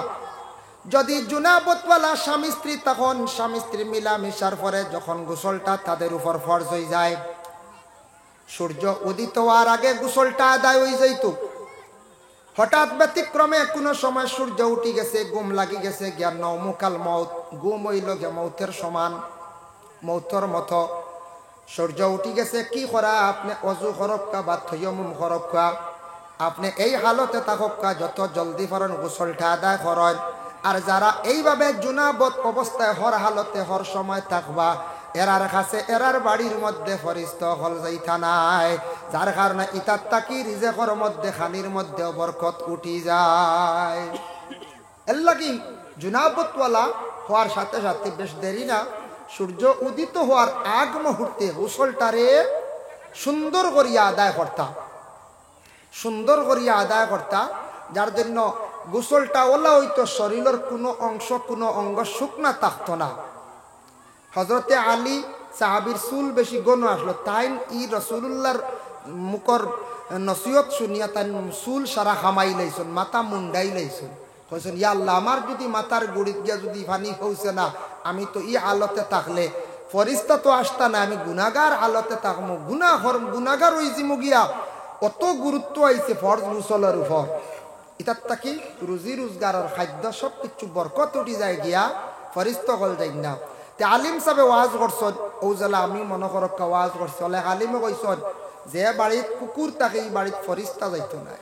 যদি জুনাবতওয়ালা স্বামী স্ত্রী, তখন স্বামী স্ত্রী মিলামিশার পরে যখন গোসলটা তাদের উপর ফরজ হয়ে যায়, সূর্য উদিত হওয়ার আগে গোসলটা আদায় হয়ে যাইত। হঠাৎ ব্যতিক্রমে কোনো সময় সূর্য উঠে গেছে, ঘুম লাগি গেছে, জ্ঞান নৌমুকাল মৌত, ঘুম হইল গে মৌতের সমান, মৌতর মতো। সূর্য উঠে গেছে, কি করা? আপনি অজু খরক্কা বা থৈয়মুম খরক্কা, আপনি এই হালতে থাকা যত জলদি পারেন গোসলটা আদায় করেন। আর যারা এইভাবে জুনাবত অবস্থায় হর হালতে হর সময় থাকবা, এরার কাছে এরার বাড়ির মধ্যে ফেরেশতা হল যাইতা নাই, যার কারণে ইতার তাকি রিজেকর মধ্যে খানির মধ্যে বরকত উঠি যায়। এর লাগি জুনাবতওয়ালা হওয়ার সাথে সাথে বেশ দেরি না, সূর্য উদিত হওয়ার আগ মুহূর্তে গোসলটারে সুন্দর করিয়া আদায় করতা, সুন্দর করিয়া আদায় করতা, যার জন্য গোসলটা ওলা হইতো শরীরের কোনো অংশ কোনো অঙ্গ শুকনা থাকতো না। হজরতে আলী সাহাবির চুল বেশি গণ আসলো, তাই ই রাসূলুল্লাহর মুখর নসিহত শুনিয়া তাই চুল সারা খামাই লাইছেন, মাথা মুন্ডাই লাইছেন, কইছেন ইয়া আল্লাহ, আমার যদি মাথার গুড়িত গিয়া যদি পানি পৌঁছে না, আমি তো ই হালতে থাকলে ফেরেশতা তো আসতা না, আমি গুনাহগার হালতে থাকবো, গুনাহগার হইছি মুগিয়া। অত গুরুত্ব আইছে ফরজ গোসলের উপর, ইতার তাকি রুজি রোজগারের খাদ্য সব কিছু বরকত উঠি যায় গিয়া, ফেরেশতা হল যাই না। তে আলিম সাহেব ওয়াজ করছেন, ওজালা আমি মনে করক্কা ওয়াজ করছি, অনেক আলিমে কইছেন যে বাড়িত কুকুর থাকে এই বাড়িত ফেরেশতা যাইতো না।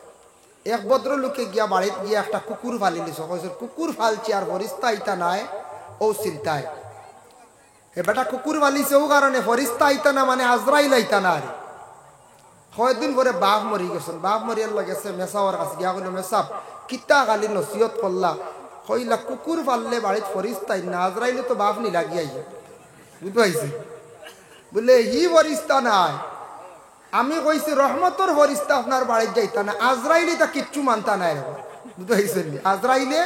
এক ভদ্রলোকে গিয়া বাড়িত গিয়া একটা কুকুর ফালি লিছ, কইছে কুকুর ফালছি আর ফেরেশতা আইতা নাই, ও চিন্তায় এ বেটা কুকুর ফালিছে ও কারণে ফেরেশতা আইতা না, মানে আজরাইল আইতা না। আর কয়েকদিন পরে বাপ মরি গেছেন, বাপ মরিয়ার লাগেছে মেসাওয়ার কাছে গিয়া কইল মেসাব কিতা খালি নসিহত করলা, কইলা কুকুর ফাললে বাড়িত ফেরেশতা না, আজরাইলে তো বাপ নি লাগি আইছে, বুঝতে পাইছি? বলে হি ফেরেশতা নাই, আমি কইছি রহমতর ফেরেশতা আপনার বাড়িতে যাইতা না, আজরাইলে তা কিচ্ছু মানতা নাই, বুঝতে পাইছেন? আজরাইলে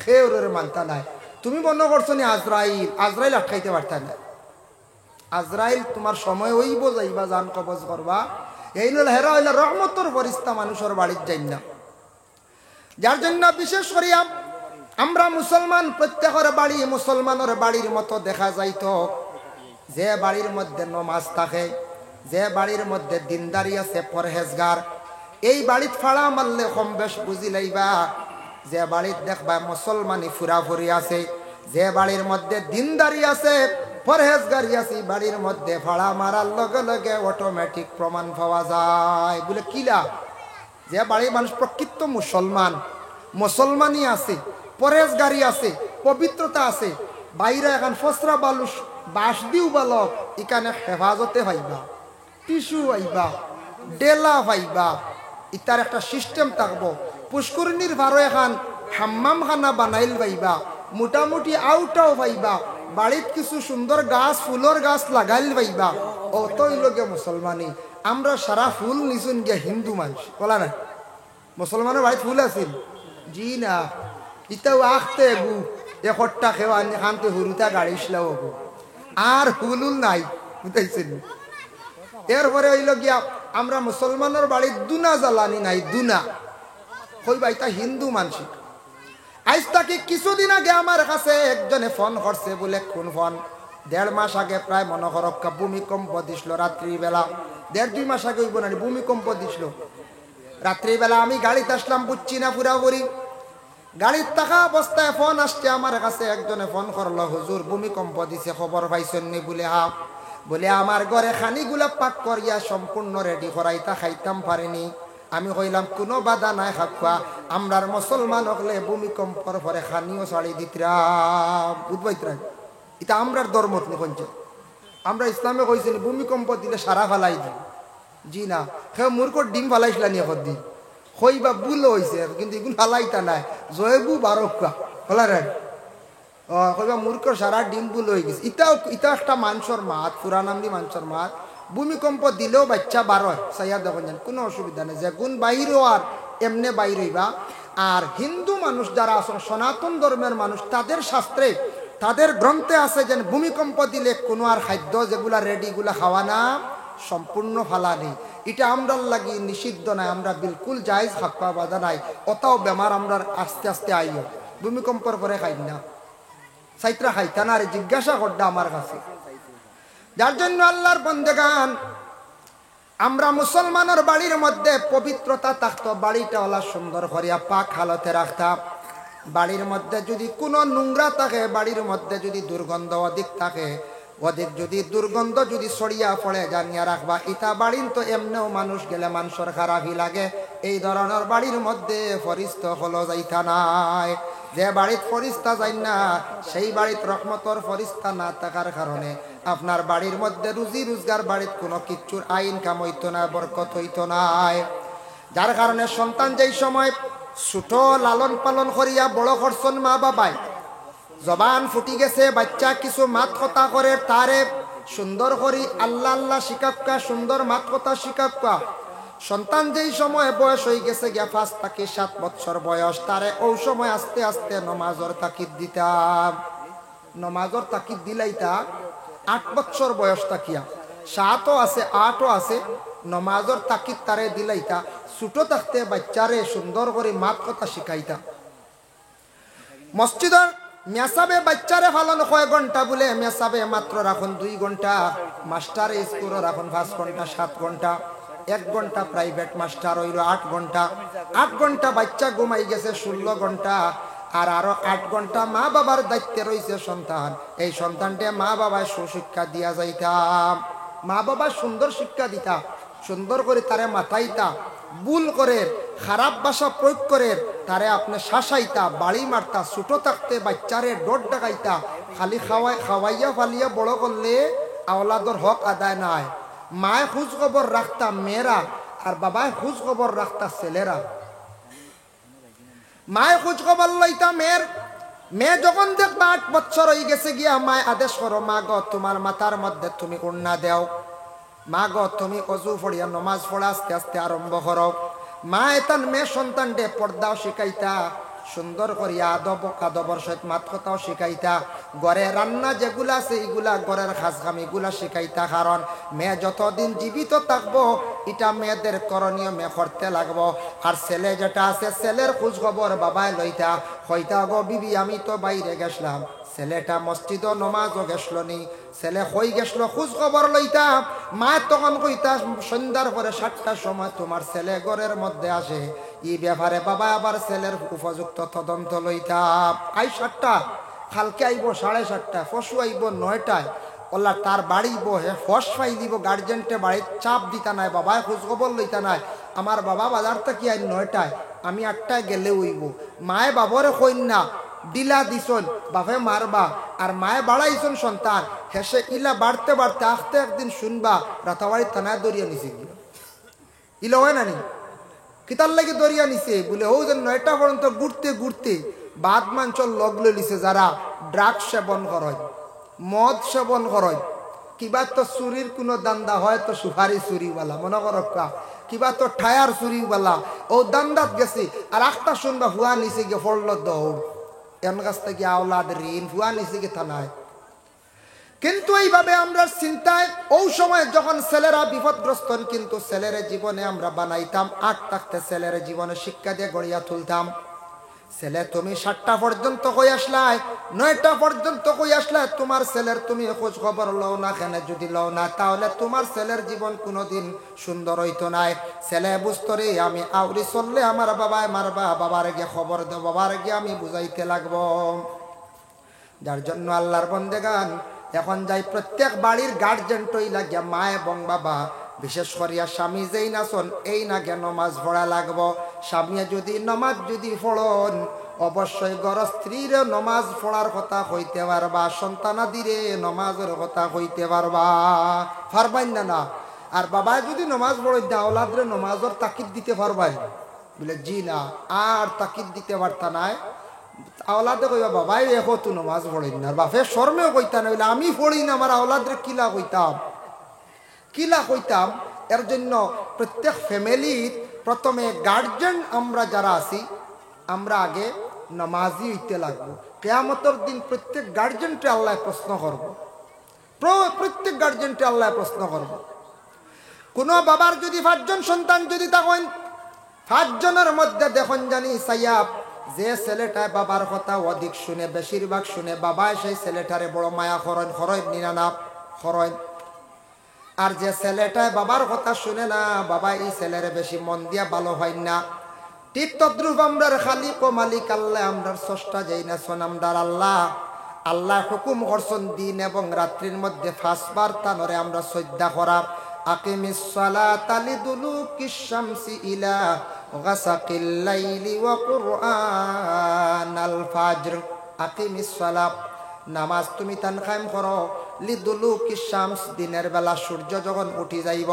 খেউরের মানতা নাই। তুমি মনে করছো নি আজরাইল, আজরাইল আটকাইতে পারতা না। আজরাইল তোমার সময় হইব যাইবা জান কবজ করবা, এই নল হেরা হইলে রহমতর ফেরেশতা মানুষের বাড়িতে যাই না। যার জন্য বিশেষ করিয়া আমরা মুসলমান, প্রত্যেকের বাড়ি মুসলমানের বাড়ির মতো দেখা যাইতো, যে বাড়ির মধ্যে নমাজ থাকে, যে বাড়ির মধ্যে দিনদারি আছে, পরহেজগার, এই বাড়িত ফাড়া মারলে কম বেশ বুঝি লাইবা যে বাড়িত দেখবা মুসলমানি ফুরাফুরি আছে, যে বাড়ির মধ্যে দিনদারি আছে, পরহেজগারি আছে, বাড়ির মধ্যে ফাড়া মারার লগে লগে অটোমেটিক প্রমাণ পাওয়া যায়। বলে কিলা? যে বাড়ির মানুষ প্রকৃত মুসলমান, মুসলমানই আছে, পরহেজগারি আছে, পবিত্রতা আছে, বাইরে এখন ফসরা বালু বাস দিও বালক, এখানে হেফাজতে পাইবা, টিস্যু পাইবা, ডেলা পাইবা, ইতার একটা সিস্টেম থাকবো। পুষ্করিণীর ভারো এখন হাম্মাম খানা বানাইল পাইবা, মোটামুটি আউটাও পাইবা, বাড়িত কিছু সুন্দর গাছ ফুলের গাছ লাগাইল পাইবা। অতই লোকে মুসলমানি। আমরা সারা ফুল নিছুন গিয়া হিন্দু মানুষ বলা না, মুসলমানের বাড়িতে ফুল আছিল জি না, ইতাও আখতে গু একটা খেওয়া খানতে হুরুতা গাড়ি ইসলাও গো, আর ফুলুল নাই, বুঝাইছেন? এরপরে হইল গিয়া আমরা মুসলমানের বাড়ির দুনা জ্বালানি নাই, দুনা কইবা এটা হিন্দু মানসিক। আজ তাকে কিছুদিন আগে আমার কাছে একজনে ফোন করছে, বলে কোন ফোন? 1.5 মাস আগে প্রায় মনে করক্কা ভূমিকম্প দিছিল রাত্রিবেলা, 1.5-2 মাস আগে হইব না, ভূমিকম্প দিছিল রাত্রিবেলা। আমি গাড়িতে আসলাম, বুঝছি না পুরাপুরি, গাড়ির থাকা অবস্থায় ফোন আসছে আমার কাছে, একজনে ফোন করলো, হুজুর ভূমিকম্প দিছে, খবর পাইছেন নি? বলে হা। বলে আমার ঘরে খানিগুলা পাক করিয়া সম্পূর্ণ রেডি করাইতা খাইতাম পারিনি। আমি কইলাম কোনো বাধা নাই খাওয়া, আমরার মুসলমান হলে ভূমিকম্পর পরে খানিও ছাড়ি দিতরা, বুঝবাইতরা, এটা আমরার ধর্মত নি কঞ্চ। আমরা ইসলামে কইছেন ভূমিকম্প দিলে সারা ফালাই দিই, জি না, সে মূর্খ ডিম ফালাইছিলা নিয়ে দিন হইবা ভুল হয়েছে কিন্তু এগুলো হালাইতা নাই জয়বু বারকা হলা রে কইবা মূর্খ সারা ডিম ভুল হয়ে গেছে ইটা একটা মানুষের মাত পুরানামনি মানুষের মাত ভূমিকম্প দিলেও বাচ্চা বার হয় সাইয়া দেখুন যান কোনো অসুবিধা নেই যে গুণ বাইরেও আর এমনে বাইর হইবা আর হিন্দু মানুষ যারা আছেন সনাতন ধর্মের মানুষ তাদের শাস্ত্রে তাদের গ্রন্থে আছে যে ভূমিকম্প দিলে কোনো আর খাদ্য যেগুলা রেডিগুলা খাওয়া না সম্পূর্ণ ফালা নেই এটা আমরা লাগি নিষিদ্ধ নাই আমরা বিলকুল জায়েজ খাওয়া বাধা নাই অতাও বেমার আমরা আস্তে আস্তে আইও ভূমিকম্পর পরে খাই না সাইত্রা খাইতা না আর জিজ্ঞাসা করডা আমার কাছে যার জন্য আল্লাহর বন্দেগান আমরা মুসলমানের বাড়ির মধ্যে পবিত্রতা থাকতো বাড়িটা ওলা সুন্দর করিয়া পাক হালতে রাখতাম বাড়ির মধ্যে যদি কোনো নোংরা থাকে বাড়ির মধ্যে যদি দুর্গন্ধ অধিক থাকে অধিক যদি দুর্গন্ধ যদি ছড়িয়া পড়ে জানিয়া রাখবা ইটা বাড়ির তো এমনিও মানুষ গেলে মানুষের খারাপই লাগে এই ধরনের বাড়ির মধ্যে ফরিস্ত হলো যাইতা নাই যে বাড়িত ফরিস্তা যাই না সেই বাড়িত রহমতর ফরিস্তা না থাকার কারণে আপনার বাড়ির মধ্যে রুজি রোজগার বাড়িত কোনো কিচ্ছুর আইন কাম হইতো না বরকত হইতো নাই যার কারণে সন্তান যেই সময় ছোট লালন পালন করিয়া বড় করছেন মা বাবাই জবান ফুটি গেছে বাচ্চা কিছু মাত কথা করে তারে সুন্দর করি আল্লাহ আল্লাহ শিকাক্কা সুন্দর মাত কথা শিকাক্কা সন্তান যেই সময় বয়স হয়ে গেছে গিয়া 5 থেকে 7 বছর বয়স তারে ওই সময় আস্তে আস্তে নমাজর তাকিদ দিতাম নমাজর তাকিদ দিলাইতা 8 বছর বয়স তাকিয়া 7ও আছে 8ও আছে নমাজর তাকিদ তারে দিলাইতা ছোট থাকতে বাচ্চারে সুন্দর করে মাত কথা শিখাইতা মসজিদের মেসাবে বাচ্চারে ফালন কয় ঘন্টা বলে মেসাবে মাত্র রাখুন 2 ঘন্টা মাস্টারে স্কুলে রাখুন 5 ঘন্টা 7 ঘন্টা 1 ঘন্টা প্রাইভেট মাস্টার হইল 8 ঘন্টা 8 ঘন্টা বাচ্চা ঘুমাই গেছে 16 ঘন্টা আর আরো 8 ঘন্টা মা বাবার দায়িত্বে রয়েছে সন্তান এই সন্তানটা মা বাবার সুশিক্ষা দিয়া যাইতাম মা বাবা সুন্দর শিক্ষা দিতা সুন্দর করে তারে মাথাইতা ভুল করে খারাপ ভাষা প্রয়োগ করে তারে আপনি শাসাইতা বাড়ি মারতা ছোট থাকতে বাচ্চারে ডর ডাকাইতা খালি খাওয়াইয়া ফালিয়া বড় করলে আওলাদর হক আদায় নাই মায় খোঁজ খবর রাখতা মেয়েরা আর বাবায় খোঁজ খবর রাখতা ছেলেরা মায় খোঁজ খবর লইতা মেয়ে যখন দেখবা 8 বছর হয়ে গেছে গিয়া মায় আদেশ করো মা গো তোমার মাথার মধ্যে তুমি উন্না দেও মা গো তুমি অজু পড়িয়া নমাজ পড়া আস্তে আস্তে আরম্ভ করো মা এতান মেয়ে সন্তানটে পর্দাও শিখাইতা সুন্দর করিয়া আদবর সহিত মাত কথাও শিখাইতা ঘরে রান্না যেগুলা আছে এগুলা ঘরের খাসখাম এগুলা শিখাইতা কারণ মেয়ে যতদিন জীবিত থাকবো এটা মেয়েদের করণীয় মেয়ে করতে লাগবো আর ছেলে যেটা আছে ছেলের খোঁজ খবর বাবায় লইতা হইতা গো বিবি আমি তো বাইরে গেছিলাম ছেলেটা মসজিদ নমাজও গেছল নি ছেলে হই গেছিল খোঁজ খবর লইতা মা তখন কইতা সন্ধ্যার পরে 7টার সময় তোমার ছেলে ঘরের মধ্যে আসে এই ব্যাপারে বাবা আবার ছেলের উপযুক্ত তদন্ত লইতা আই 7টা কালকে আইব 7:30 পশু আইব 9টায় ওলা তার বাড়িব হে ফস পাই দিব গার্জেনটে বাড়ির চাপ দিতা নাই বাবা খোঁজ খবর লইতা নাই আমার বাবা বাজার থেকে আই 9টায় আমি 8টায় গেলে উইব মায়ে বাবরে কইন না দিলা দিছন বাপে মারবা আর মায়ে বাড়াইছন সন্তান হেসে ইলা বাড়তে বাড়তে আস্তে একদিন শুনবা রাতাবাড়ি থানায় দরিয়া নিছে ইলা হয় না নি কিতার লাগে দরিয়া নিছে বলে ও যে 9টা পর্যন্ত ঘুরতে ঘুরতে বাদ মাঞ্চল লগলে লিছে যারা ড্রাগ সেবন করয় মদ সেবন করয় কিবা তো চুরির কোনো দান্দা হয় তো সুপারি চুরিওয়ালা মনে করো কিবা তো টায়ার চুরিওয়ালা ও দান্দাত গেছে আর একটা শুনবা হুয়া নিচে গিয়ে ফল দৌড় এমন কাছ থেকে আওলাদ ঋণ হুয়া নিচে গিয়ে থানায় কিন্তু এইভাবে আমরা চিন্তায় ওই সময় যখন ছেলেরা বিপদগ্রস্ত কিন্তু ছেলের জীবনে আমরা বানাইতাম 8 থাকতে ছেলের জীবনে শিক্ষা দিয়ে গড়িয়া তুলতাম ছেলে তুমি 7টা পর্যন্ত কই আসলাই 9টা পর্যন্ত কই আসলাই তোমার ছেলের তুমি খোঁজ খবর লও না কেন যদি লও না তাহলে তোমার ছেলের জীবন কোনোদিন সুন্দর হইতো না ছেলে বুঝতরে আমি আউরি চললে আমার বাবায় মারবা বাবার গিয়ে খবর দেব বাবার গিয়ে আমি বুঝাইতে লাগবো যার জন্য আল্লাহর বন্দেগান এখন যাই প্রত্যেক বাড়ির গার্জেন টই লাগিয়া মা এবং বাবা বিশেষ করিয়া স্বামী যেই নাচন এই নাগে নমাজ পড়া লাগবো স্বামী যদি নমাজ যদি পড়ন অবশ্যই ঘর স্ত্রীর নমাজ পড়ার কথা কইতে পারবা সন্তানাদিরে নমাজের কথা কইতে পারবা পারবাই না আর বাবা যদি নমাজ পড়ে আওলাদরে নমাজের তাকিদ দিতে পারবাই বলে জি না। আর তাকিদ দিতে পারতা নাই। আওলাদে কইবা বাবাই এখন তো নমাজ পড়েন না, বাপে শর্মেও কইতা না, বলে আমি পড়ি না, আমার আওলাদরে কিলা কইতাম। এর জন্য প্রত্যেক ফ্যামিলির প্রথমে গার্জেন আমরা যারা আছি, আমরা আগে নামাজি হইতে লাগবো। কিয়ামতের দিন প্রত্যেক গার্জেনকে আল্লাহ প্রশ্ন করব, প্রত্যেক গার্জেনকে আল্লাহ প্রশ্ন করব। কোন বাবার যদি 5 জন সন্তান যদি থাকেন, 5 জনের মধ্যে দেখুন জানি সাইয়াব যে ছেলেটা বাবার কথা অধিক শুনে, বেশিরভাগ শুনে, বাবা সেই ছেলেটারে বড় মায়া খরণ নিনা খরণ। আর যে ছেলেটা বাবার কথা শুনে না, বাবা এই ছেলের বেশি মন দিয়া ভালো হয় না। ঠিক তদ্রুপ আমরার খালিক ও মালিক আল্লাহ, আমরার স্রষ্টা যেই না শোন আমরার আল্লাহ হুকুম করছেন দিন এবং রাত্রির মধ্যে 5 বার তানরে আমরা শ্রদ্ধা করা। আকিমিস সালাতা লিদুলুকিশ শামসি ইলা গাসাকিল লাইলি ওয়া কুরআনাল ফাজর। আকিমিস সালাত, নামাজ তুমি তান কায়েম করো, লিদুলুকিশ শামস, দিনের বেলা সূর্য যখন উঠি যাইব।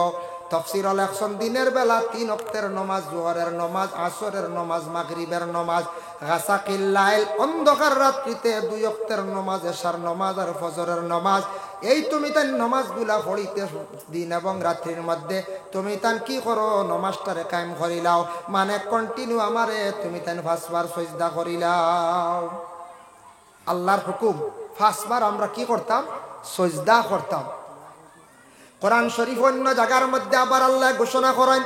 তাফসীর লেখছেন দিনের বেলা 3 ওয়াক্তের নামাজ, জোহরের নামাজ, আসরের নামাজ, মাগরিবের নামাজ। গাসাকিল লাইল, অন্ধকার রাত্রিতে 2 ওয়াক্তের নামাজ, এশার নামাজ আর ফজরের নামাজ। এই তুমি তান নামাজগুলা পড়িতে দিন এবং রাত্রির মধ্যে তুমি তান কি করো, নামাজটারে কায়েম করিলাও, মানে কন্টিনিউ আমারে তুমি তান 5 বার সিজদা করিলাও। আল্লাহর হুকুম 5 বার আমরা কি করতাম, সিজদা করতাম। কোরআন শরীফ অন্য জায়গার মধ্যে আবার আল্লাহ ঘোষণা করেন,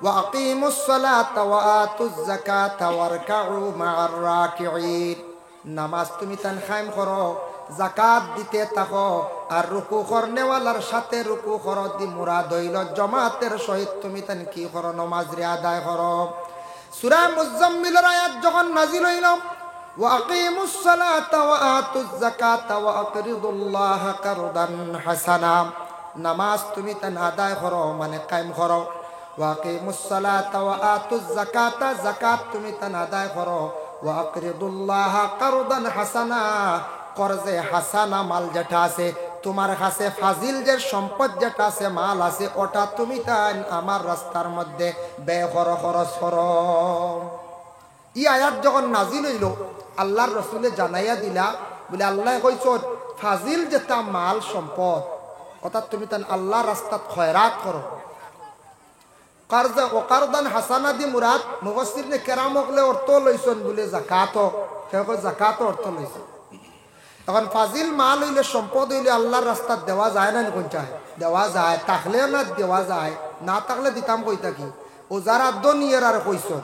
ওয়া আকিমুস সালাতা ওয়া আতুজ যাকাতা ওয়ারকাউ মা'আর রাকিঈন। নামাজ তুমি তান কায়েম করো, যাকাত দিতে থাকো, আর রুকু করনেওয়ালার সাথে রুকু করো। দি মুরাদ হইল জামাতের সহিত তুমি তান কি করো, নামাজ রে আদায় করো। সূরা মুজাম্মিলের আয়াত যখন নাজিল হইল, ওয়া আকিমুস সালাতা ওয়া আতুজ যাকাতা ওয়া আকরিদুল্লাহা কারদান হাসানা। নামাজ তুমি তান আদায় করো মানে কায়েম করো। ওয়া আকিমুস সালাতা ওয়া আতুজ যাকাতা, যাকাত তুমি তান আদায় করো। ওয়া আকরিদুল্লাহা কারদান হাসানা, করজে হাসানা মাল যেটা আছে তোমার কাছে, ফাজিল যে সম্পদ যেটা আছে, মাল আছে, ওটা তুমি তান আমার রাস্তার মধ্যে ব্যয় করো, খরচ করো। এই আয়াত যখন নাজিল হইল, আল্লাহর রাসূলে জানাইয়া দিলা, বলে আল্লাহ কইছেন ফাজিল যেটা মাল সম্পদ, অর্থাৎ তুমি তান আল্লাহর রাস্তাত খয়রাত করো। কারজা ও কারদান হাসানা দি মুরাদ মুফাসসিরনে কেরাম হকলে অর্থ লইছেন বলে যাকাত, কেউ যাকাত অর্থ লইছেন। এখন ফাজিল মাল হইলে, সম্পদ হইলে আল্লাহর রাস্তাত দেওয়া যায় না, কোন চায় দেওয়া যায়, থাকলে না দেওয়া যায়, না থাকলে দিতাম কইতা কি, ও যারা দনিয়ার আর কইছেন।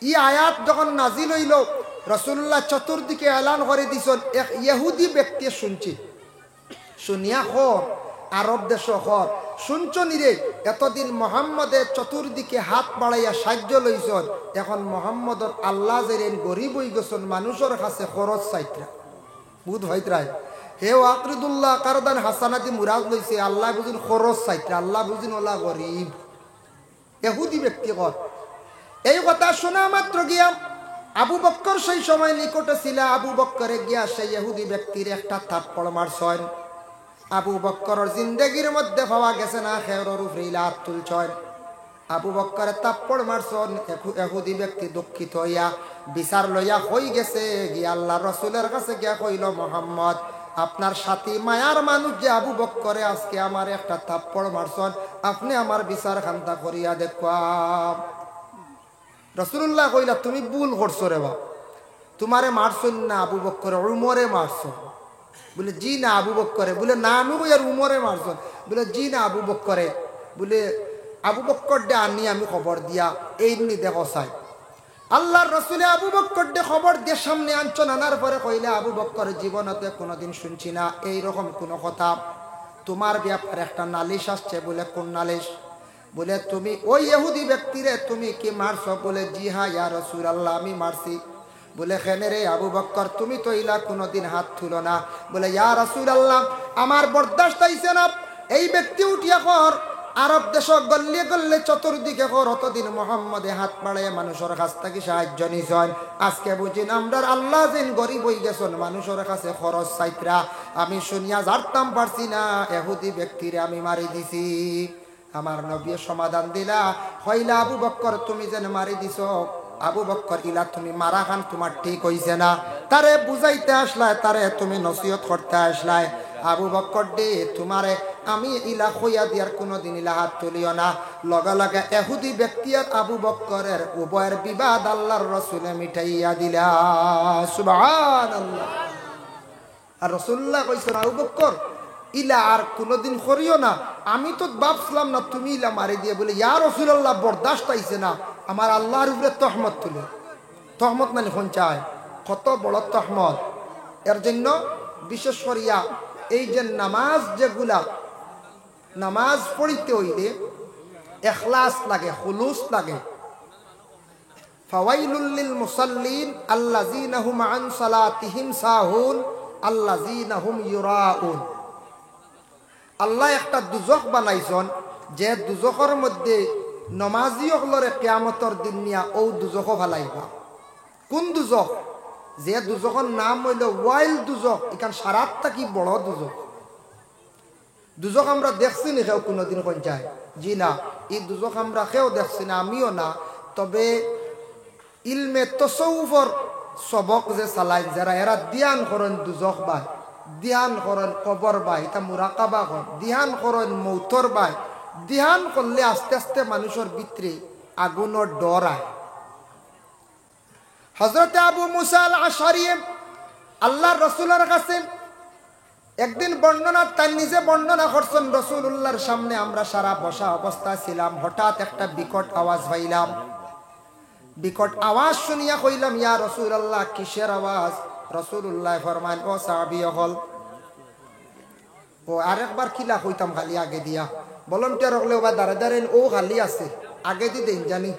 ই আয়াত যখন নাজিল হইল, রাসূলুল্লাহ চতুর্দিকে এলান করে দিছেন। এক ইহুদি ব্যক্তি শুনিয়া খর, আরব দেশ খর শুনছ নিরে, এতদিন মোহাম্মদের চতুর্দিকে হাত বাড়াইয়া সাহায্য লইছন, এখন মোহাম্মদর আল্লাহ যেন গরিব হই গেছেন, মানুষের কাছে খরচ চাইত্রা বুধ হইত্রায় হে আকরিদুল্লাহ কারদান হাসানাতি মুরাদ লইছে, আল্লাহ বুঝুন খরচ চাইত্রা, আল্লাহ বুঝুন ওলা গরিব। ইহুদি ব্যক্তি কর এই কথা শোনা মাত্র গিয়া আবু বক্কর সেই সময় নিকটে ছিল, আবু বক্করে গিয়া সেই ইহুদি ব্যক্তির একটা থাপ্পড় মারছেন। আবু বক্করের জিন্দেগির মধ্যে পাওয়া গেছে না খেরর উপরে লাত তুলছেন। আবু বক্করে থাপ্পড় মারছেন, ইহুদি ব্যক্তি দুঃখিত হইয়া বিচার লইয়া হই গেছে গিয়া আল্লাহর রাসূলের কাছে গিয়া কইল, মুহাম্মদ আপনার সাথী মায়ার মানুষ যে আবু বক্করে আজকে আমার একটা থাপ্পড় মারছেন, আপনি আমার বিচার খান্তা করিয়া দেখুয়া। রাসূলুল্লাহ কইলা তুমি ভুল করছো রে বাপ, তোমারে মারছুন না আবু বক্করে, উমরে মারছো। বলে জি না আবু বক্করে। বলে না আমি কই আর উমরে মারছন। বলে জি না আবু বক্করে। বলে আবু বক্কর ডে আনি আমি খবর দিয়া এই নি দেখো চাই। আল্লাহর রাসূলে আবু বক্কর ডে খবর দিয়ে সামনে আনছন, আনার পরে কইলে আবু বক্কর জীবনতে কোনোদিন শুনছি না এইরকম কোনো কথা, তোমার ব্যাপারে একটা নালিশ আসছে। বলে কোন নালিশ? বলে তুমি ওই ইহুদি ব্যক্তিরে তুমি কি মারছো? বলে জি হ্যাঁ ইয়া রাসূলুল্লাহ আমি মারছি। বলে কেন রে আবু বক্কর, তুমি তো ইলা কোনোদিন হাত তুলো না। বলে ইয়া রাসূলুল্লাহ আমার বরদাস্ত হইছে না, এই ব্যক্তি উঠিয়া কর আরব দেশ গল্লে গল্লে চতুর্দিকে কর, অতদিন মোহাম্মদে হাত বাড়ায় মানুষের কাছ থেকে সাহায্য নিছেন, আজকে বুঝিন আমরা আল্লাহ যেন গরিব হয়ে গেছেন, মানুষের কাছে খরচ চাইত্রা। আমি শুনিয়া জারতাম পারছি না ইহুদি ব্যক্তিরে আমি মারি দিছি। আমার নবী সমাধান দিলা, হইলা আবু বকর তুমি যেন মারি দিছ, আবু বকর ইলা তুমি মারা খান তোমার ঠিক হইছে না। তারে বুঝাইতে আসলায়, তারে তুমি নসিহত করতে আসলায়। আবু বকর দে তোমারে আমি ইলা খইয়া দিয়ার কোনোদিন ইলা হাত তুলিও না। লগে লগে এহুদি ব্যক্তি আর আবু বকরের উভয়ের বিবাদ আল্লাহর রসুলে মিটাইয়া দিলা। সুবহানাল্লাহ। আর রাসূলুল্লাহ কইছেন আবু বকর ইলা আর কোনোদিন করিও না। আমি তো ভাবছিলাম না তুমি ইলা মারি দিয়ে বলে ইয়া রাসূলুল্লাহ বরদাস্ত আইছে না। আমার আল্লাহর উপরে তহমত তুলে, তহমত মানে পঞ্চায় কত বড় তহমত। এর জন্য বিশেষ করিয়া এই যে নামাজ, যেগুলা নামাজ পড়িতে হইলে ইখলাস লাগে, খুলুস লাগে। ফাওয়াইলুল লিল মুসাল্লিন আল্লাযীনা হুম আন সালাতিহিম সাহুন আল্লাযীনা হুম ইউরাউন। আল্লাহ একটা দুজখ বানাইছেন, যে দুজখের মধ্যে নমাজি হলরে কিয়ামতের দিন নিয়া ও দুজখ ফালাইবা। কোন দুজখ? যে দুজখের নাম হইল ওয়াইল দুজখ। এখান সারাতটা কি বড় দুজখ। দুজখ আমরা দেখছি না কেউ কোনোদিন পঞ্চায়? জি না, এই দুজখ আমরা কেউ দেখছি না, আমিও না। তবে ইলমে তসৌফর সবক যে চালায় যারা, এরা ধ্যান করেন দুজখ বাই, ধ্যান করেন কবর বাই, এটা মুরাকাবা করেন, ধ্যান করেন মৌতর বাই। ধ্যান করলে আস্তে আস্তে মানুষের ভিতরে আগুনের ডর আয়। হযরত আবু মুসা আল আশআরী আল্লাহর রাসূলের কাছে একদিন বর্ণনা, তার নিজে বর্ণনা করছেন, রাসূলুল্লাহর সামনে আমরা সারা বসা অবস্থা ছিলাম। হঠাৎ একটা বিকট আওয়াজ পাইলাম। বিকট আওয়াজ শুনিয়া কইলাম ইয়া রাসূলুল্লাহ কিসের আওয়াজ? রাসূলুল্লাহ ফরমান ও সাহাবী হল ও আরেকবার কিলা কইতাম খালি আগে দিয়া ভলান্টিয়ার হলে বা দাঁড়ে দাঁড়ে ও খালি আছে আগে দি দেন জানি।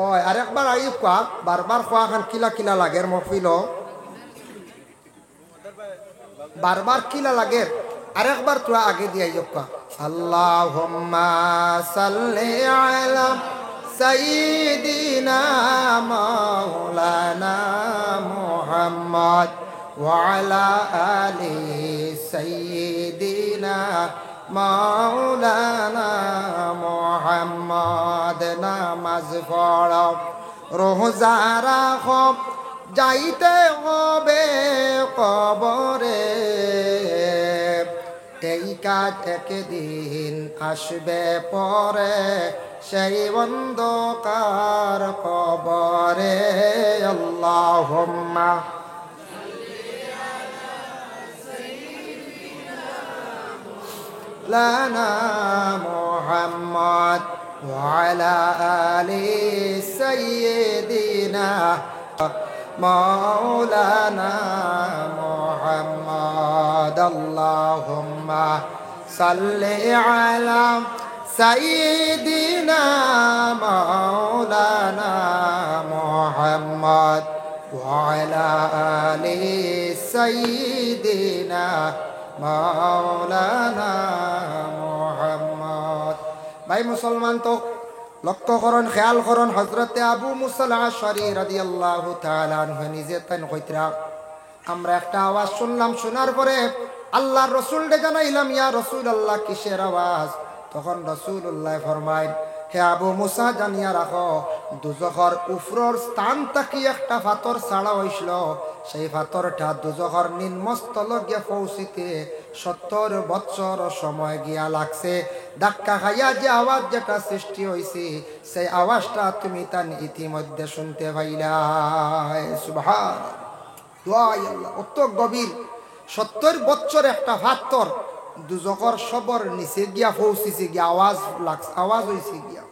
ও আরেকবার আই কোয়া, বারবার কোয়া খান কিলা কিলা লাগের মহফিল, বারবার কিলা লাগের, আরেকবার তোরা আগে দিয়া কোয়া আল্লাহুম্মা সাল্লি আলা সাইয়্যিদিনা মাওলানা মুহাম্মদ ওয়া আলা আলি সাইয়্যিদিনা মাওলানা মুহাম্মদ। নামাজ পড়ো, রোজা রাখো, যাইতে হবে কবরে, এই কাজ একদিন আসবে পরে, সেই অন্ধকার কবরে। আল্লাহুম্মা লানা মুহাম্মদ ওয়া আলা আলি সাইয়্যিদিনা মাওলানা মুহাম্মদ। আল্লাহুম্মা সাল্লি আলা সাইয়্যিদিনা মাওলানা মুহাম্মদ ওয়া আলা আলি সাইয়্যিদিনা মাওলানা মুহাম্মদ। ভাই মুসলমান তো লক্ষ্য করুন, খেয়াল করুন, হযরতে আবু মুসা আল আশআরী রাদিয়াল্লাহু তাআলা আনহু নিজে তাই কইতরা, আমরা একটা আওয়াজ শুনলাম, শোনার পরে আল্লাহর রাসূলকে জানাইলাম ইয়া রাসূলুল্লাহ কিসের আওয়াজ? তখন রাসূলুল্লাহ ফরমায় হে আবু মুসা জানিয়া রাখো, দুজখর উপরের স্থান থাকি একটা পাথর ছাড়া হইছিল, সেই পাথরটা দুজখর নিম্নস্থল গিয়ে পৌঁছিতে 70 বছর সময় গিয়া লাগছে। ধাক্কা খাইয়া যে আওয়াজ যেটা সৃষ্টি হয়েছে, সেই আওয়াজটা তুমি তার ইতিমধ্যে শুনতে পাইলা। সুবহানাল্লাহ, অত গভীর 70 বছর একটা পাথর দুজখর সবর নিচে গিয়া পৌঁছিছে, গিয়া আওয়াজ লাগছে, আওয়াজ হয়েছে গিয়া।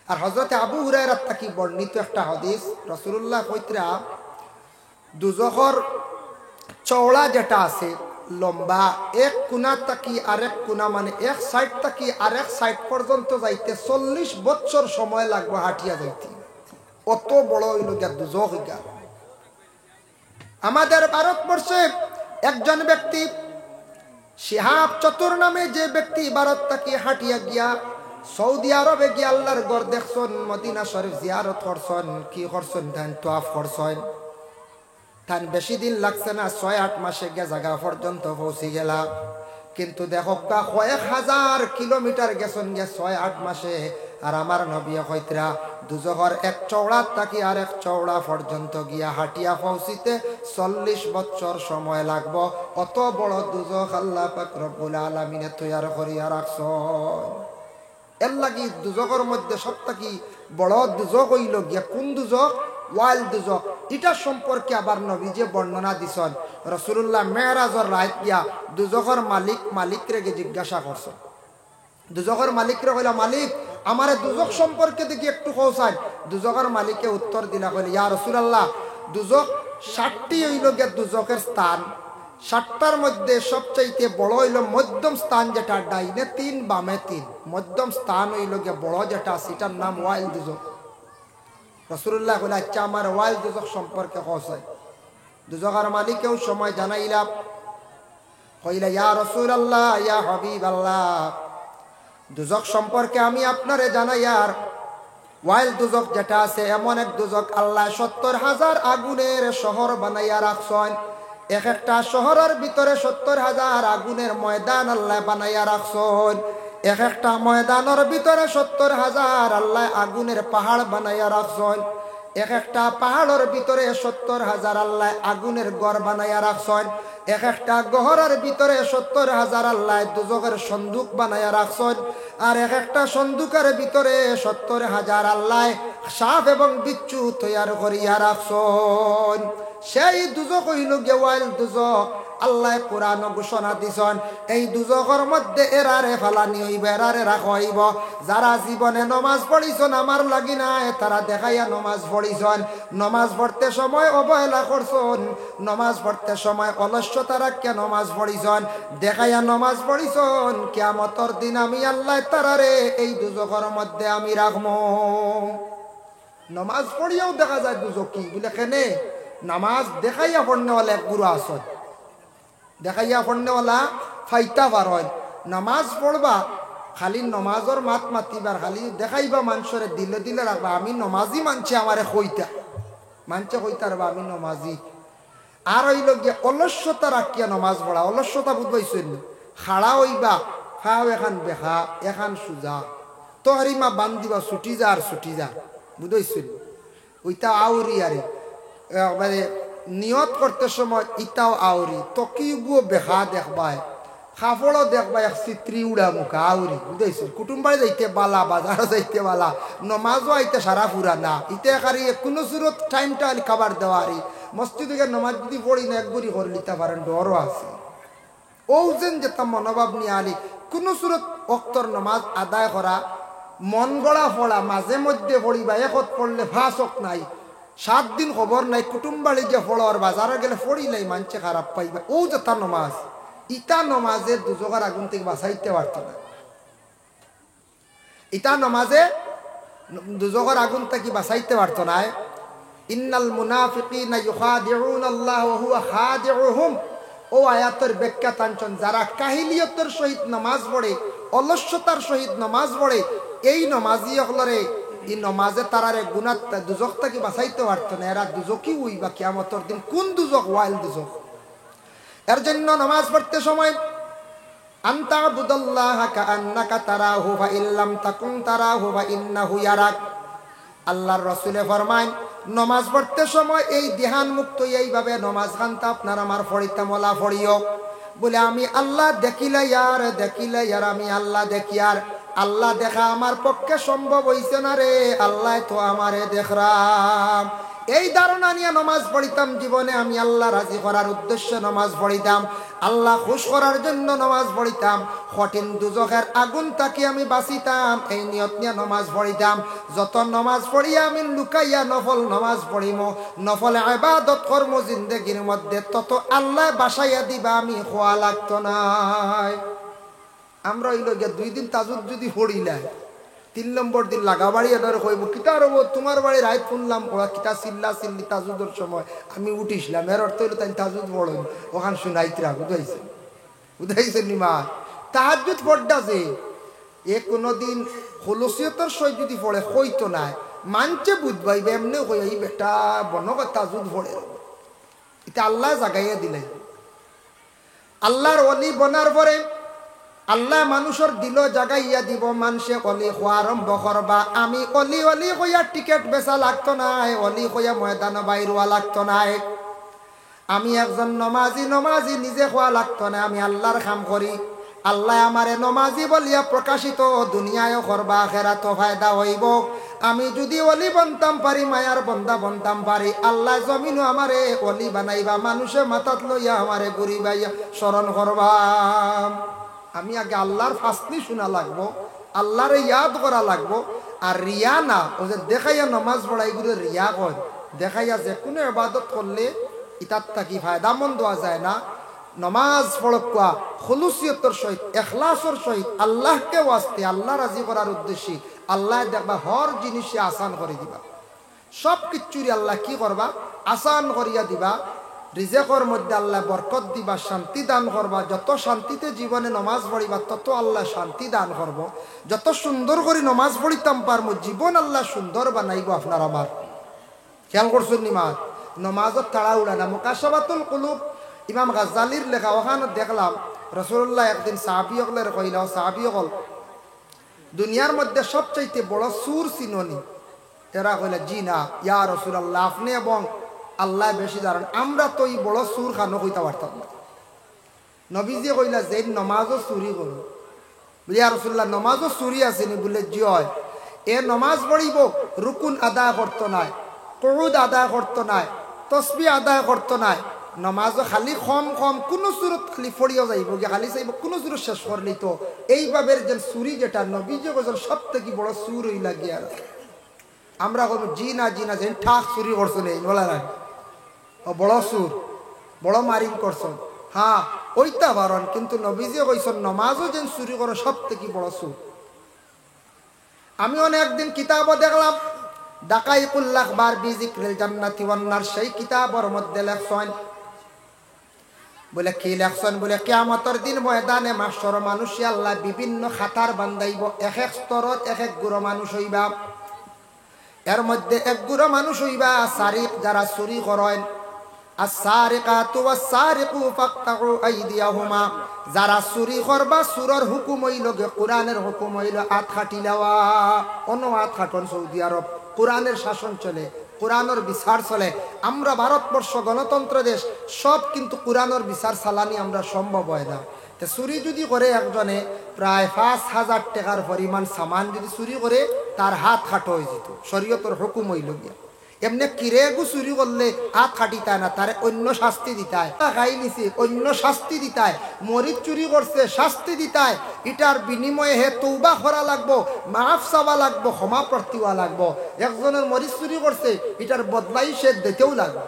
আর হযরতে আবু হুরায়রা থেকে বর্ণিত একটা হাদিস, রাসূলুল্লাহ কইতরা দুজখর চওড়া যেটা আছে লম্বা, এক কোনা থেকে আরেক কোনা, মানে এক সাইড থেকে আরেক সাইড পর্যন্ত যাইতে 40 বছর সময় লাগবে হাঁটিয়া যাইতে। অত বড় হইল গিয়া দুজখ গিয়া। আমাদের ভারতবর্ষে একজন ব্যক্তি শিহাব চতুর নামে, যে ব্যক্তি ভারত থেকে হাঁটিয়া গিয়া সৌদি আরবে গিয়া আল্লাহর ঘর দেখছেন, মদিনা শরীফ জিয়ারত করছেন, কি করছেন ধান তোয়াফ করছেন, ধান বেশি দিন লাগছে না, 6-8 মাসে গিয়া জায়গা পর্যন্ত পৌঁছে গেলা। কিন্তু দেখো কয়েক হাজার কিলোমিটার গেছেন গে 6-8 মাসে। আর আমার নবী কইতরা দুজখর এক চওড়া থাকি আর এক চওড়া পর্যন্ত গিয়া হাটিয়া পৌঁছিতে 40 বছর সময় লাগব। অত বড় দুজখ আল্লাহ পাক রব্বুল আলামিনে তৈয়ার করিয়া রাখছেন। এর লাগি দুজখের মধ্যে সবথেকে বড় দুজখ হইল গিয়া কোন দুজখ? ওয়াইল দুজখ। এটা সম্পর্কে আবার নবী যে বর্ণনা দিছেন, রাসূলুল্লাহ মেরাজের রাত গিয়া দুজখের মালিকরে জিজ্ঞাসা করছেন। দুজখের মালিকরে কইলা, মালিক আমারে দুজখ সম্পর্কে দেখি একটু কওসাই। দুজখের মালিকে উত্তর দিলা, কইল ইয়া রাসূলুল্লাহ দুজখ 60টি হইল গিয়া দুজখের স্থান। 60টার মধ্যে সবচাইতে বড় হইল মধ্যম স্থান, যেটা ডাইনে 3 বামে 3। মধ্যম স্থান হইল গিয়া বড় যেটা, সেটার নাম ওয়াইল দুজখ। রাসূলুল্লাহ কইলা, আচ্ছা আমার ওয়াইল দুজখ সম্পর্কে কওসাই। দুজখের মালিকেও সময় জানাইলা, কইলা ইয়া রাসূলুল্লাহ ইয়া হাবিবাল্লাহ দুজখ সম্পর্কে আমি আপনারে জানাই। আর ওয়াইল দুজখ যেটা আছে এমন এক দুজখ, আল্লাহ 70,000 আগুনের শহর বানাইয়া রাখছেন। এক একটা শহরের ভিতরে 70,000 আগুনের ময়দান আল্লাহ বানাইয়া রাখছেন। এক একটা ময়দানের ভিতরে 70,000 আল্লাহ আগুনের পাহাড় বানাইয়া রাখছেন। এক একটা পাহাড়ের ভিতরে 70,000 আল্লাহ আগুনের গড় বানাইয়া রাখছেন। এক একটা গহরের ভিতরে 70,000 আল্লাহ দুজখের সন্দুক বানাইয়া রাখছেন। আর এক একটা সন্দুকের ভিতরে 70,000 আল্লাহ সাপ এবং বিচ্ছু তৈয়ার করিয়া রাখছেন। সেই দুজখ হইল গে ওয়াইল দুজখ। আল্লাহ কোরআন ঘোষণা দিছেন, এই দুজখের মধ্যে এরারে ফালানি হইব, এরারে রাখা হইব। যারা জীবনে নমাজ পড়িছেন আমার লাগি না, তারা দেখাইয়া নমাজ পড়িছেন। নমাজ পড়তে সময় অবহেলা করছেন, নমাজ পড়তে সময় অলস্যতা রাখিয়া নমাজ পড়িছেন, দেখাইয়া নমাজ পড়িছেন। কিয়ামতের দিন আমি আল্লাহ তারারে এই দুজখের মধ্যে আমি রাখবো। নমাজ পড়িয়াও দেখা যায় দুজখ কি বলে, কেনে নামাজ দেখাইয়া পড়নেওয়ালা এক গুরু আসন, দেখাইয়া পড়নেওয়ালা ফাইতা বার হয়। নামাজ পড়বা খালি নমাজর মাত মাতিবার, খালি দেখাইবা মানুষরে দিলে দিলে রাখবা আমি নমাজি মানছে, আমারে কইতা মানছে কইতা রাখবা আমি নমাজি। আর হইল গিয়া অলস্যতা রাখিয়া নমাজ পড়া। অলস্যতা বুঝবাইছেন, খাড়া হইবা খাও এখান বেখা এখান সুজা, তহরিমা বান্ধিবা ছুটি যা আর ছুটি যা, বুঝাইছেন ওইটা আউরি। আরে মানে নিয়ত করতে সময় ইটাও আউরি, তকিবুও বেখা দেখবাই, কাপড়ও দেখবাই এক চিত্রি উড়া মুখা আউরি, বুঝাইছেন। কুটুম্বাই যাইতে বালা, বাজারও যাইতে বালা, নমাজও আইতে সারা ফুরা না। ইতে একারি কোনো সুরত টাইমটা খাবার দেওয়ারি। মসজিদে নমাজ যদি পড়ি না একগুড়ি করে নিতে পারেন, ডরও আছে। ও যেন যেতাম মনোভাব নিয়ে আলি কোনো সুরত অক্তর নমাজ আদায় করা, মন গড়া পড়া, মাঝে মধ্যে পড়িবা, একত পড়লে ফাঁসক নাই, 7 দিন খবর নাই, কুটুম্বাড়ি যে পড়র বাজারে গেলে পড়িলাই মানছে খারাপ পাইবা। ও যেতা নমাজ, ইটা নমাজে দুজখার আগুন থেকে বাঁচাইতে পারত না। ইটা নমাজে দুজখার আগুন থেকে বাঁচাইতে পারত না। ইন্নাল মুনাফিকিনা ইউখাদিউনাল্লাহ ওয়া হুয়া খাদিউহুম। ও আয়াতের ব্যাখ্যা টানছেন, যারা কাহিলিয়তের সহিত নামাজ পড়ে, অলস্যতার সহিত নামাজ পড়ে, এই নমাজি হলরে এই নমাজে তারারে গুনাহ দুজখ থেকে বাঁচাইতে পারত না। এরা দুজখই হইবা কিয়ামতের দিন। কোন দুজখ? ওয়াইল দুজখ। এর জন্য নামাজ পড়তে সময় আনতা বুদাল্লাহা কাআন্নাকা তারাহু ফা ইল্লাম তাকুন তারাহু ফা ইন্নাহু ইয়ারাক। আল্লাহর রাসূলে ফরমায়, নমাজ পড়তে সময় এই ধ্যান মুক্ত এইভাবে নমাজ খানতা আপনার আমার ফড়িতা মোলা ফড়িও বলে, আমি আল্লাহ দেখিলে ইয়ার, দেখিলে ইয়ার, আমি আল্লাহ দেখি। আর আল্লাহ দেখা আমার পক্ষে সম্ভব হইছে না রে, আল্লাহ তো আমারে দেখরাম। এই ধারণা নিয়ে নমাজ পড়িতাম। জীবনে আমি আল্লাহ রাজি করার উদ্দেশ্যে নমাজ পড়িতাম, আল্লাহ খুশ করার জন্য নমাজ পড়িতাম, কঠিন দুজখের আগুন তাকে আমি বাঁচিতাম, এই নিয়ত নিয়ে নমাজ পড়িতাম। যত নমাজ পড়িয়া আমি লুকাইয়া নফল নমাজ পড়িম, নফল ইবাদত কর্ম জিন্দেগির মধ্যে, তত আল্লাহ বাসাইয়া দিবা, আমি খোয়া লাগতো না। আমরা হইল গিয়া 2 দিন তাজুদ যদি পড়িলাই, 3 নম্বর দিন লাগা বাড়ি এটার কইব কিতা রব তোমার বাড়ি রাত শুনলাম ওরা কিতা চিল্লা চিল্লি তাজুদের সময় আমি উঠিছিলাম। এর অর্থ হইল তাই তাজুদ পড়েন ওখান শুনাইতরা। বুঝাইছে বুঝাইছে নিমা তাহাজ্জুদ পড়ডা যে এ কোনোদিন খলুসিয়তের সহিত যদি পড়ে কইতো না, মানছে বুঝবাইবে এমনি কই এই বেটা বনগা তাজুদ পড়ে। এটা আল্লাহ জাগাইয়া দিলে। আল্লাহর ওলি বনার পরে আল্লাহ মানুষের দিল জাগাইয়া দিব, মানুষে অলি হওয়া আরম্ভ করবা। আমি অলি অলি হইয়া টিকেট বেচা লাগতো নাই, অলি হইয়া ময়দান বাইরোয়া লাগতো নাই। আমি একজন নমাজি নিজে হওয়া লাগতো না, আমি আল্লাহর কাম করি। আল্লাহ আমারে নমাজি বলিয়া প্রকাশিত দুনিয়ায় করবা, আখিরাতে ফায়দা হইব। আমি যদি অলি বনতাম পারি, মায়ার বন্দা বনতাম পারি, আল্লাহ জমিনও আমারে অলি বানাইবা, মানুষে মাথাত লইয়া আমারে ঘুরিবাইয়া স্মরণ করবা। আমি আগে আল্লাহর ফাসলি শোনা লাগবো, আল্লাহরে ইয়াদ করা লাগবো। আর রিয়া না, ও যে দেখাইয়া নমাজ পড়াই গুলো রিয়া কয়, দেখাইয়া যে কোনো ইবাদত করলে ইতার থাকি ফায়দা মন দেওয়া যায় না। নমাজ পড়কা খুলুসিয়তর সহিত, এখলাসর সহিত, আল্লাহকে ওয়াস্তে, আল্লাহ রাজি করার উদ্দেশ্যে, আল্লাহ দেখবা হর জিনিসে আসান করে দিবা। সব কিচ্ছুরি আল্লাহ কি করবা, আসান করিয়া দিবা। রিজেকর মধ্যে আল্লাহ বরকত দিবা, শান্তি দান করবা। যত শান্তিতে জীবনে নমাজ পড়িবা তত আল্লাহ শান্তি দান করব। যত সুন্দর করে নমাজ পড়িতাম পারবো, জীবন আল্লাহ সুন্দর বানাইব। আপনার আমার খেয়াল করছেন নিমাজ নমাজত তাড়া উড়া না। মুকাশাবাতুল কুলুব ইমাম গাজ্জালির লেখা, ওখানে দেখলাম রাসূলুল্লাহ একদিন সাহাবীদের কইল, সাহাবী হল দুনিয়ার মধ্যে সবচাইতে বড় সুর চিননি। এরা কইলা জি না ইয়া রাসূলুল্লাহ, আপনি এবং আল্লাহ বেশি জানেন, আমরা তো এই বড় সুর খানো কইতে পারতাম না। নবীজি কইলা যে নমাজও চুরি করো। ইয়া রাসূলুল্লাহ নমাজও চুরি আসেনি? বলে জি হয়। এ নমাজ পড়িব, রুকুন আদায় করতো নাই, কুউদ আদায় করতো নাই, তসবিহ আদায় করতো নাই। নমাজও খালি কম কম কোনো সুরত খালি ফড়িয়া যাইব গিয়ে, খালি চাইব কোনো সুরত শেষ করলি তো। এইভাবে যে চুরি যেটা নবীজি কইছেন সব থেকে বড় সুর হই লাগিয়া। আমরা কইব জি না যে ঠাক চুরি করছো নেই বলা নাই, ও বড় সুর, বড় মারিং করছো। হ্যাঁ ওইটা বারণ, কিন্তু নবীজি কইছেন নমাজও যেন চুরি করো সব থেকে বড় সুর। আমি অনেকদিন কিতাবও দেখলাম, দাকাইকুল আখবার বিজিক্রিল জান্নাতি ওয়ান নার, সেই কিতাবের মধ্যে লেখছেন। বলে কি লেখছেন? বলে কিয়ামতের দিন ময়দানে মাহশর মানুষে আল্লাহ বিভিন্ন খাতার বান্ধাইব, এক এক স্তরত এক এক গুরু মানুষ হইবা। এর মধ্যে এক গুরু মানুষ হইবা সারিক, যারা চুরি করেন। as-sariqatu was-sariqu faqta'u aydiyahumaa, যারা চুরি করবা চুরের হুকুম হইল গে, কোরআনের হুকুম হইল হাত কাটি লওয়া। অন্য হাত কাটন সৌদি আরব, কোরআনের শাসন চলে, কোরআনের বিচার চলে। আমরা ভারতবর্ষ গণতন্ত্র দেশ, সব কিন্তু কোরআনের বিচার চালানি আমরা সম্ভব হয় না। তো চুরি যদি করে একজনে প্রায় 5,000 টাকার পরিমাণ সামান যদি চুরি করে, তার হাত কাটো হয়ে যেত, শরীয়তের হুকুম হইল গিয়া। এমনি কিরেগু চুরি করলে হাত কাটিতায় না, তারে অন্য শাস্তি দিতায়। খাই নিছি অন্য শাস্তি দিতায়। মরিচ চুরি করছে শাস্তি দিতায়। এটার বিনিময়ে হে তৌবা করা লাগবো, মাফ চাওয়া লাগবো, ক্ষমা প্রার্থীওয়া লাগবো। একজনের মরিচ চুরি করছে, এটার বদলাই সে দিতেও লাগবে।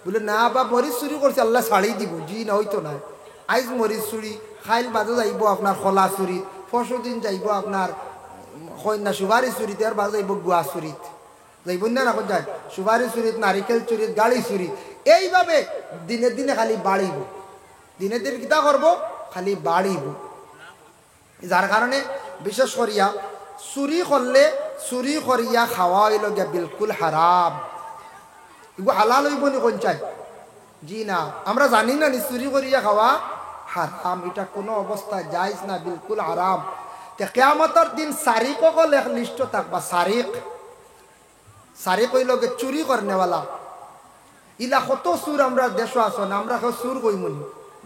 বলে না বা মরিচ চুরি করছে আল্লাহ ছাড়ি দিব, জি না হইতো না। আইজ মরিচ চুরি, খাইল বাজে যাইব আপনার খোলা চুরি, পরশুদিন যাইব আপনার কন্যা সুবারি চুরিতে, আর বাজে যাইব গুয়া চুরিত, যাইব না এখন যায় সুপারি চুরিত, নারিকেল চুরিত, গাড়ি চুরি। এইভাবে দিনে দিনে খালি বাড়িব, দিনে দিনে কিতা করবো খালি বাড়িব। যার কারণে বিশেষ করিয়া চুরি করলে, চুরি করিয়া খাওয়া হইল গিয়া বিলকুল হারাম। এগুলো হালাল হইব নি কোন চাই? জি না, আমরা জানি না নি চুরি করিয়া খাওয়া হারাম, এটা কোনো অবস্থায় যাইজ না, বিলকুল হারাম। কিয়ামতের দিন সারিকও লেখ লিস্ট থাকবা, সারিক হইল গে চুরি করনেওয়ালা। ইলা কত সুর আমরা দেশ আসন, আমরা সুর কইমুনি,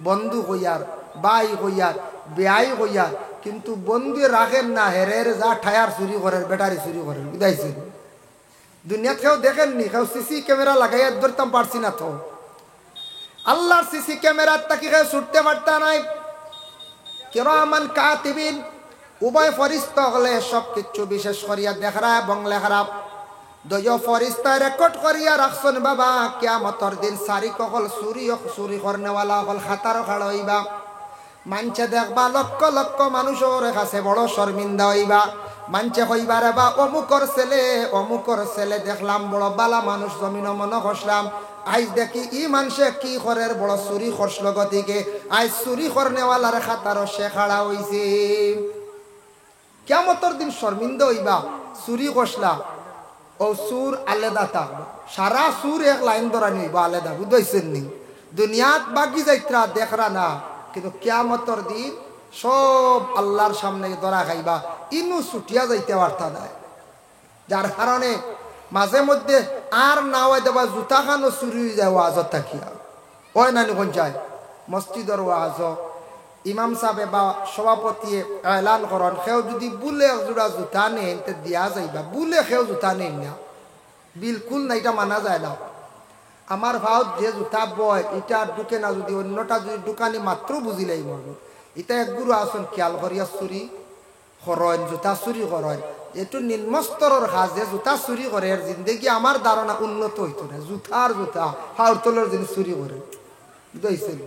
বন্ধু কইয়ার, বাই কইয়ার, বেআই কইয়ার, কিন্তু বন্ধু রাখেন না, হেরের যা ঠায়ার চুরি করেন, ব্যাটারি চুরি করেন, বুঝাইছেন? দুনিয়াত কেউ দেখেননি, কেউ সিসি ক্যামেরা লাগাইয়া ধরতাম পারছি না তো। আল্লাহর সিসি ক্যামেরার তাকে কেউ ছুটতে পারতা নাই। কিরামান কাতিবিন, উভয় ফরিস্তা হলে সব কিছু বিশেষ করিয়া দেখরা এবং লেখরা দয় ফরিস্তা রেকর্ড করিয়া রাখছেন। বাবা কিয়ামতের দিন সারি কল চুরি করনেওয়ালা হল খাতার খাড় হইবা। মানছে দেখবা লক্ষ লক্ষ মানুষের কাছে বড় শর্মিন্দা হইবা। মানছে হইবা রে বা অমুকর ছেলে দেখলাম বড় বালা মানুষ, জমিন মনে খসলাম। আইজ দেখি ই মানুষে কি করে বড় চুরি খসল গতিকে, আইজ চুরি করনেওয়ালার খাতারও সে খাড়া হইছে। কিয়ামতের দিন শর্মিন্দা হইবা, চুরি খসলা ও সুর আলাদা থাকবে, সারা সুর এক লাইন ধরা নিব আলাদা, বুঝাইছেন নি? দুনিয়াত বাকি যাইত্রা দেখরা না, কিন্তু কিয়ামতের দিন সব আল্লাহর সামনে ধরা খাইবা, ইনু ছুটিয়া যাইতে পারতা নাই। যার কারণে মাঝে মধ্যে আর না হয় দেবা জুতা খানো চুরি হয়ে যায় ওয়াজত থাকিয়া। ওই নানি কোন যায় মসজিদের ওয়াজ, ইমাম সাহেব বা সভাপতি এলান করেন, সেও যদি বুলে একজোড়া জুতা নেন তে দিয়া যাইবা, বুলে সেও জুতা নেন না, বিলকুল না, এটা মানা যায় না। আমার ভাওত যে জুতা বয় এটা ঢুকে না, যদি অন্যটা যদি দোকানি মাত্র বুঝিলেই মরব। এটা এক গুরু আসন খেয়াল করিয়া চুরি করেন, জুতা চুরি করেন, এটু নিম্নস্তরের কাজ। যে জুতা চুরি করে এর জিন্দগি আমার ধারণা উন্নত হইতো না। জুতার জুতা হাওড়তলের জিনিস চুরি করে বুঝাইছিল,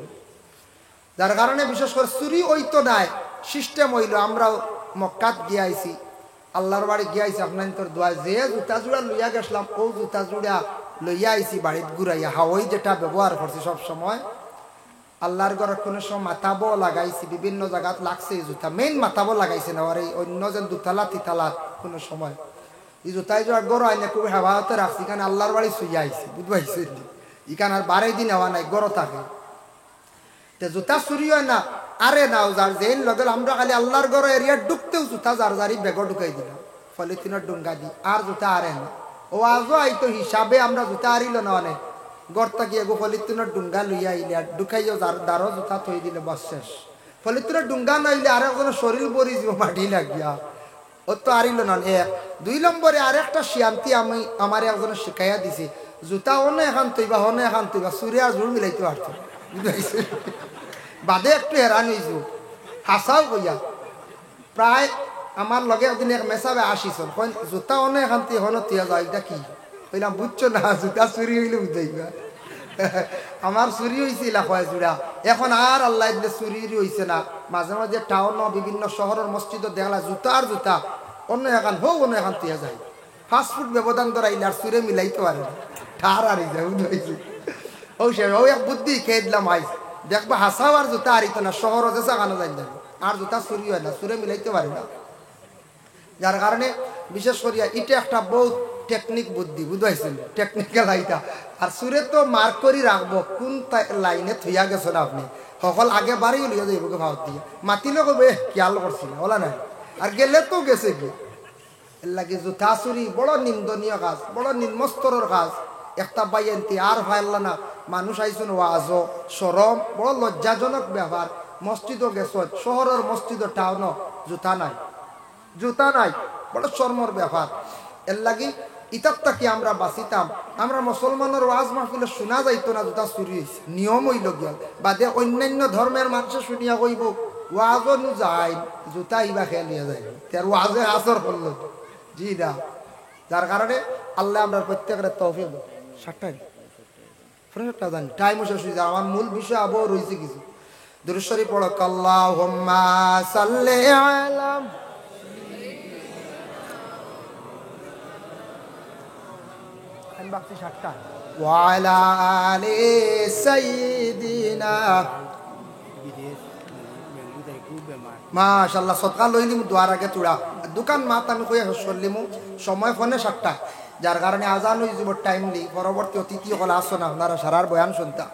যার কারণে বিশেষ করে চুরি হইতো নাই। সিস্টেম হইল আমরাও মক্কাত গিয়াইছি, আল্লাহর বাড়ি গিয়াইছি, আপনার তোর দোয়া যে জুতা জোড়া লইয়া গেছিলাম ও জুতা জোড়া লইয়া আইছি বাড়িত ঘুরাইয়া। হাওয়াই যেটা ব্যবহার করছি সব সময়, আল্লাহর ঘরের কোনো সময় মাথাবো লাগাইছি, বিভিন্ন জায়গাত লাগছে এই জুতা, মেইন মাথাবো লাগাইছে না। আর এই অন্য যেন দুতালা তিতালা কোনো সময় এই জুতাই জোড়া গড় আইনে খুব হেবাহতে রাখছি, কারণ আল্লাহর বাড়ি শুইয়া আইছি, বুঝবাইছে ইখান আর 12 দিন হওয়া নাই, গড় থাকে জুতা চুরি হয় না। আরে নাও যার যেন লগেল আমরা খালি আল্লাহর ঘর এরিয়া ঢুকতেও জুতা যার যারি বেগর ঢুকাই দিলাম পলিথিনের ডুঙ্গা দি, আর জুতা আরে না। ও আজও আইতো হিসাবে আমরা জুতা আরিল না, অনেক গড়টা গিয়ে গো পলিথিনের ডুঙ্গা লইয়া আইলে আর ঢুকাইও যার দ্বারও জুতা থই দিলে বাস শেষ। পলিথিনের ডুঙ্গা নইলে আর একজনের শরীর বরি যাব মাটি লাগিয়া, ও তো আরিল না। এক 2 নম্বরে আরেকটা শিয়ান্তি আমি আমার একজনের শিখাইয়া দিছি, জুতা অনে এখান তৈবা হনে এখান তৈবা চুরি আর জোর মিলাইতে পারত, বুঝাইছে বাদে একটু হেরান হয়েছো হাসাও কইয়া। প্রায় আমার লগে একদিন এক মেসাবে আসিছন, জুতা অনেক শান্তি হন তিয়া যায়, এটা কি কইলাম বুঝছো না, জুতা চুরি হইলে বুঝাইবা। আমার চুরি হয়েছিল কয় জোড়া, এখন আর আল্লাহ দিলে চুরি হয়েছে না। মাঝে মাঝে টাউন বিভিন্ন শহরের মসজিদ দেখলা জুতা আর জুতা অন্য এখন হোক অন্য এখন তিয়া যায়, ফাস্টফুড ব্যবধান ধরাইলে আর চুরে মিলাইতে পারে না, ঠার আর যায় বুঝাইছে। ও সে ও এক বুদ্ধি খেয়ে দিলাম আইস, দেখবা হাসাও আর জুতা আরিত না, শহর হচ্ছে চাকানো যায় না, আর জুতা চুরি হয় না, চুরে মিলাইতে পারে না। যার কারণে বিশেষ করিয়া এটা একটা বহুত টেকনিক বুদ্ধি, বুঝাইছেন টেকনিক্যাল আইটা। আর চুরে তো মার্ক করি রাখবো কোন লাইনে থইয়া গেছেন আপনি, সকল আগে বাড়ি লিয়ে যাইব ভাত দিয়ে মাতিলে কবে খেয়াল করছিল ওলা নাই, আর গেলে তো গেছে কি এর লাগে। জুতা চুরি বড় নিন্দনীয় কাজ, বড় নিম্নস্তরের কাজ। একটা বাইন্তি আর ভাইল্লা না, মানুষ আইসুন ওয়াজ সরম, বড় লজ্জাজনক ব্যাপার। মসজিদও গেছ, শহরের মসজিদ টাউনও জুতা নাই, জুতা নাই, বড় শর্মর ব্যাপার। এর লাগি ইতারটা কি আমরা বাঁচিতাম, আমরা মুসলমানের ওয়াজ মাহফিলে শোনা যাইতো না জুতা চুরি হয়েছে, নিয়ম হইল গিয়া। বাদে অন্যান্য ধর্মের মানুষে শুনিয়া কইব ওয়াজও নু যায় জুতা ইবা খেয়ে নিয়ে যায়, তার ওয়াজে আসর করল জি না। যার কারণে আল্লাহ আমরা প্রত্যেকের তৌফিক দাও। 60টা জানি টাইম শেষ হয়ে যায়, আমার মূল বিষয় আবহাওয়া রয়েছে কিছু। দুরূদ শরীফ পড়ো, আল্লাহুম্মা সাল্লি আলা ওয়া আলা আলি সাইয়্যিদিনা। মাশাআল্লাহ সদকা লইলিম দুয়ার আগে তুড়া দোকান মাত আমি কইয়া সরলিমু, সময় ফোনে 7টা, যার কারণে আজান হয়ে যাব টাইমলি। পরবর্তী অতিথি হল আসনা আপনারা সারার বয়ান শুনতা,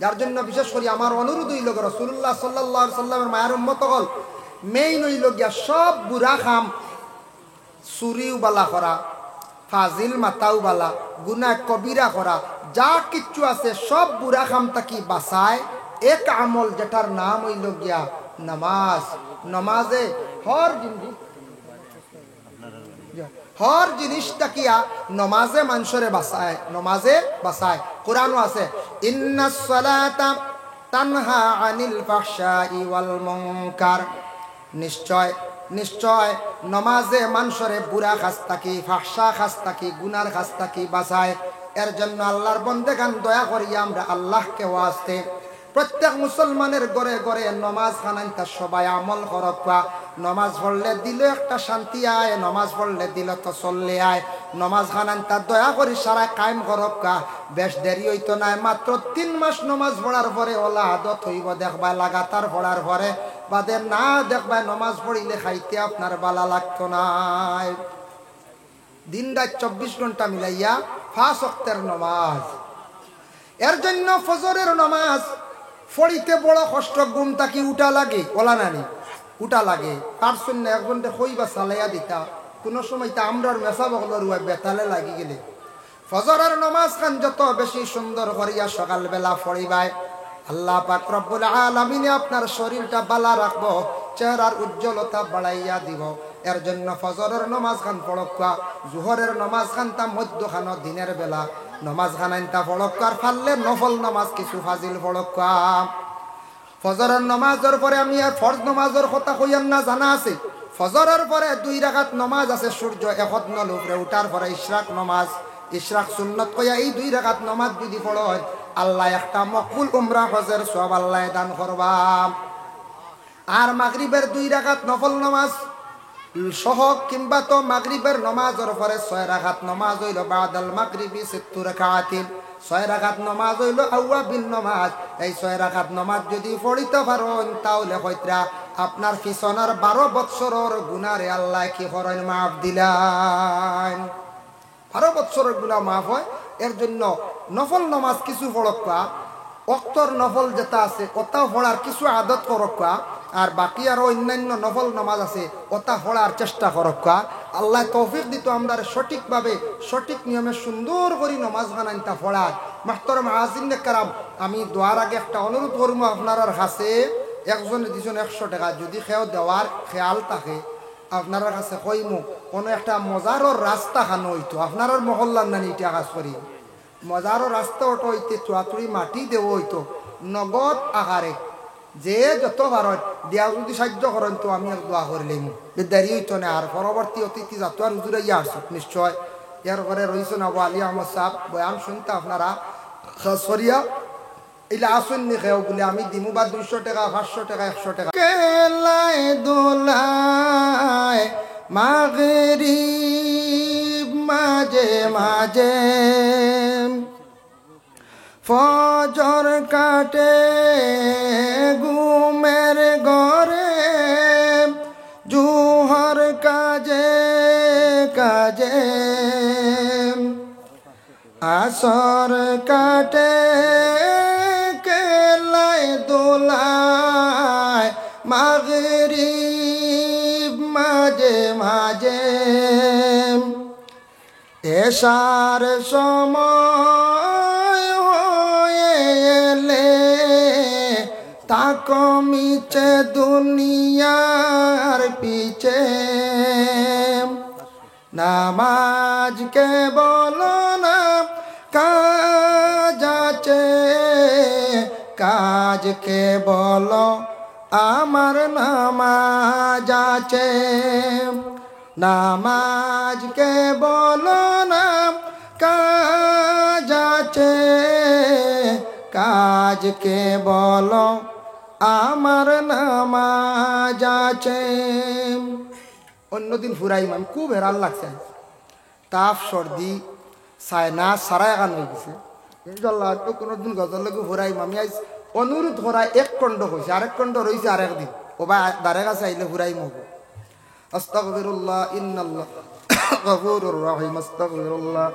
যার জন্য বিশেষ করে আমার অনুরোধ হইল রাসূলুল্লাহ সাল্লাল্লাহু আলাইহি সাল্লামের মায়ের উম্মত হল মেইন হইল গিয়া সব বুড়া খাম, চুরিও বালা করা, ফাজিল মাতাও বালা, গুনাহ কবিরা করা, যা কিচ্ছু আছে সব বুড়া খাম তাকি বাঁচায় এক আমল যেটার নাম হইল গিয়া নামাজ। নামাজে হর জিনিসটা কিয়া নমাজে মানুষরে বাঁচায়, নমাজে বাঁচায়। কোরআনও আছে ইন্নাস সালাতা তানহা আনিল ফাহশাই ওয়াল মুনকার, নিশ্চয় নিশ্চয় নমাজে মানুষরে বুড়া কাজ থাকি, ফাহশা কাজ থাকি, গুনার কাজ থাকি বাঁচায়। এর জন্য আল্লাহর বন্দেগান দয়া করিয়া আমরা আল্লাহকে ওয়াস্তে প্রত্যেক মুসলমানের ঘরে ঘরে নমাজ খানাইতা সবাই আমল করবা। নমাজ পড়লে দিল একটা শান্তি আয়, নমাজ পড়লে দিল তো চললে আয়। নমাজ খানাইতা দয়া করি সারা কায়েম করবা, বেশ দেরি হইতো নাই, মাত্র 3 মাস নমাজ পড়ার পরে ওলা আদত হইব দেখবা, লাগাতার পড়ার পরে বাদে না দেখবা নমাজ পড়িলে খাইতে আপনার বালা লাগতো না। দিন রাত 24 ঘন্টা মিলাইয়া 5 ওয়াক্তের নমাজ। এর জন্য ফজরের নমাজ ফড়িতে বড় কষ্ট, ঘুম তাকি উঠা লাগে ওলা নানি। উঠা লাগে পারছেন না একজনটা কইবা চালাইয়া দিতা কোনো সময় তা আমরার মেসা বগলর বেতালে লাগি গেলে ফজরের নামাজ খান যত বেশি সুন্দর করিয়া সকালবেলা পড়িবাই আল্লাহ পাক রব্বুল আলামিন আপনার শরীরটা বালা রাখবো চেহারার উজ্জ্বলতা বাড়াইয়া দিব এর জন্য ফজরের নামাজ খান পড়কা জোহরের নামাজ খান তা মধ্যখান দিনের বেলা নামাজ খান তা পড়কার ফাললে নফল নামাজ কিছু ফাজিল পড়কা ফজরের নামাজের পরে আমি আর ফরজ নামাজের কথা কইয়ান না জানা আছে ফজরের পরে 2 রাকাত নামাজ আছে সূর্য একদল উপরে উঠার পরে ইশরাক নামাজ ইশরাক সুন্নাত কইয়া এই 2 রাকাত নামাজ যদি পড়ো আল্লাহ একটা মকবুল উমরা হজের সওয়াব আল্লাহ দান করবা আর মাগরিবের 2 রাকাত নফল নামাজ সহ কিংবা তো মাগরিবের নামাজের পরে 6 রাকাত নামাজ হইল বাদাল মাগরিবি 70 রাকাতিন 6 রাকাত নামাজ হইল আওয়াবিন নামাজ এই 6 রাকাত নামাজ যদি পড়িতে পারেন তাহলে হয়তরা আপনার পিছনের 12 বছরের গুনাহরে আল্লাহ কি করেন maaf দিলেন 12 বছরের গুনাহ maaf হয় এর জন্য নফল নামাজ কিছু পড়কা ওয়াক্তর নফল যেটা আছে ওটা পড়ার কিছু আদত করকা আর বাকি আর অন্যান্য নফল নামাজ আছে ওটা পড়ার চেষ্টা করকা আল্লাহ তৌফিক দিত আমরা সঠিকভাবে সঠিক নিয়মে সুন্দর করে নামাজ বানাইতা পড়ার মাহতরম হাজিরিন کرام আমি দোয়ার আগে একটা অনুরোধ করব আপনার কাছে একজন দুজন 100 টাকা যদি খেও দেওয়ার খেয়াল থাকে আপনার কাছে কইমু কোন একটা মজারর রাস্তা খান হইতো আপনার মহল্লার নানি এটা কাজ করি মজারর রাস্তা ওটা হইতে চুয়াচুরি মাটি দেব হইতো নগদ আকারে যে যত ভারত দিয়া যদি সাহায্য করেন তো আমি এক দোয়া করলাম দেরি হইতো না আর পরবর্তী অতিথি যাতো আর হুজুরে ইয়া আসুক নিশ্চয় এর ঘরে রয়েছেন আবু আলী আহমদ সাহেব বয়ান শুনতে আপনারা সরিয়া ইলা আসুন নি খেও বলে আমি দিমু বা 200 টাকা 500 টাকা 100 টাকা কেলাই দোলায় মাগরিব মাঝে মাঝে ফজর কাটে ঘুমের ঘরে জোহর কাজে কাজে আসর কাটে কেলাই দোলায় মাগরিব মাঝে মাঝে এশার সময় তাকো মিছে দুনিয়ার পিছে নামাজ কে বলো না কাজ আছে কাজ কে বলো আমার নামাজ আছে নামাজ কে বলো না কাজ আছে কাজ কে বলো আমার নামাজ আছে অন্যদিন ফুরাইম আমি খুব হেরাল লাগছে তাপ সর্দি সায়না সারাই গান হয়ে গেছে ইনশাল্লাহ তো কোনোদিন গজল লাগে ফুরাইম আমি আজ অনুরোধ করা 1 খণ্ড হয়েছে আরেক খণ্ড রয়েছে আরেকদিন ও বা দাঁড়ে কাছে আইলে ফুরাইম হবো আস্তাগফিরুল্লাহ ইন্নাল্লাহ গফুরুর রহিম আস্তাগফিরুল্লাহ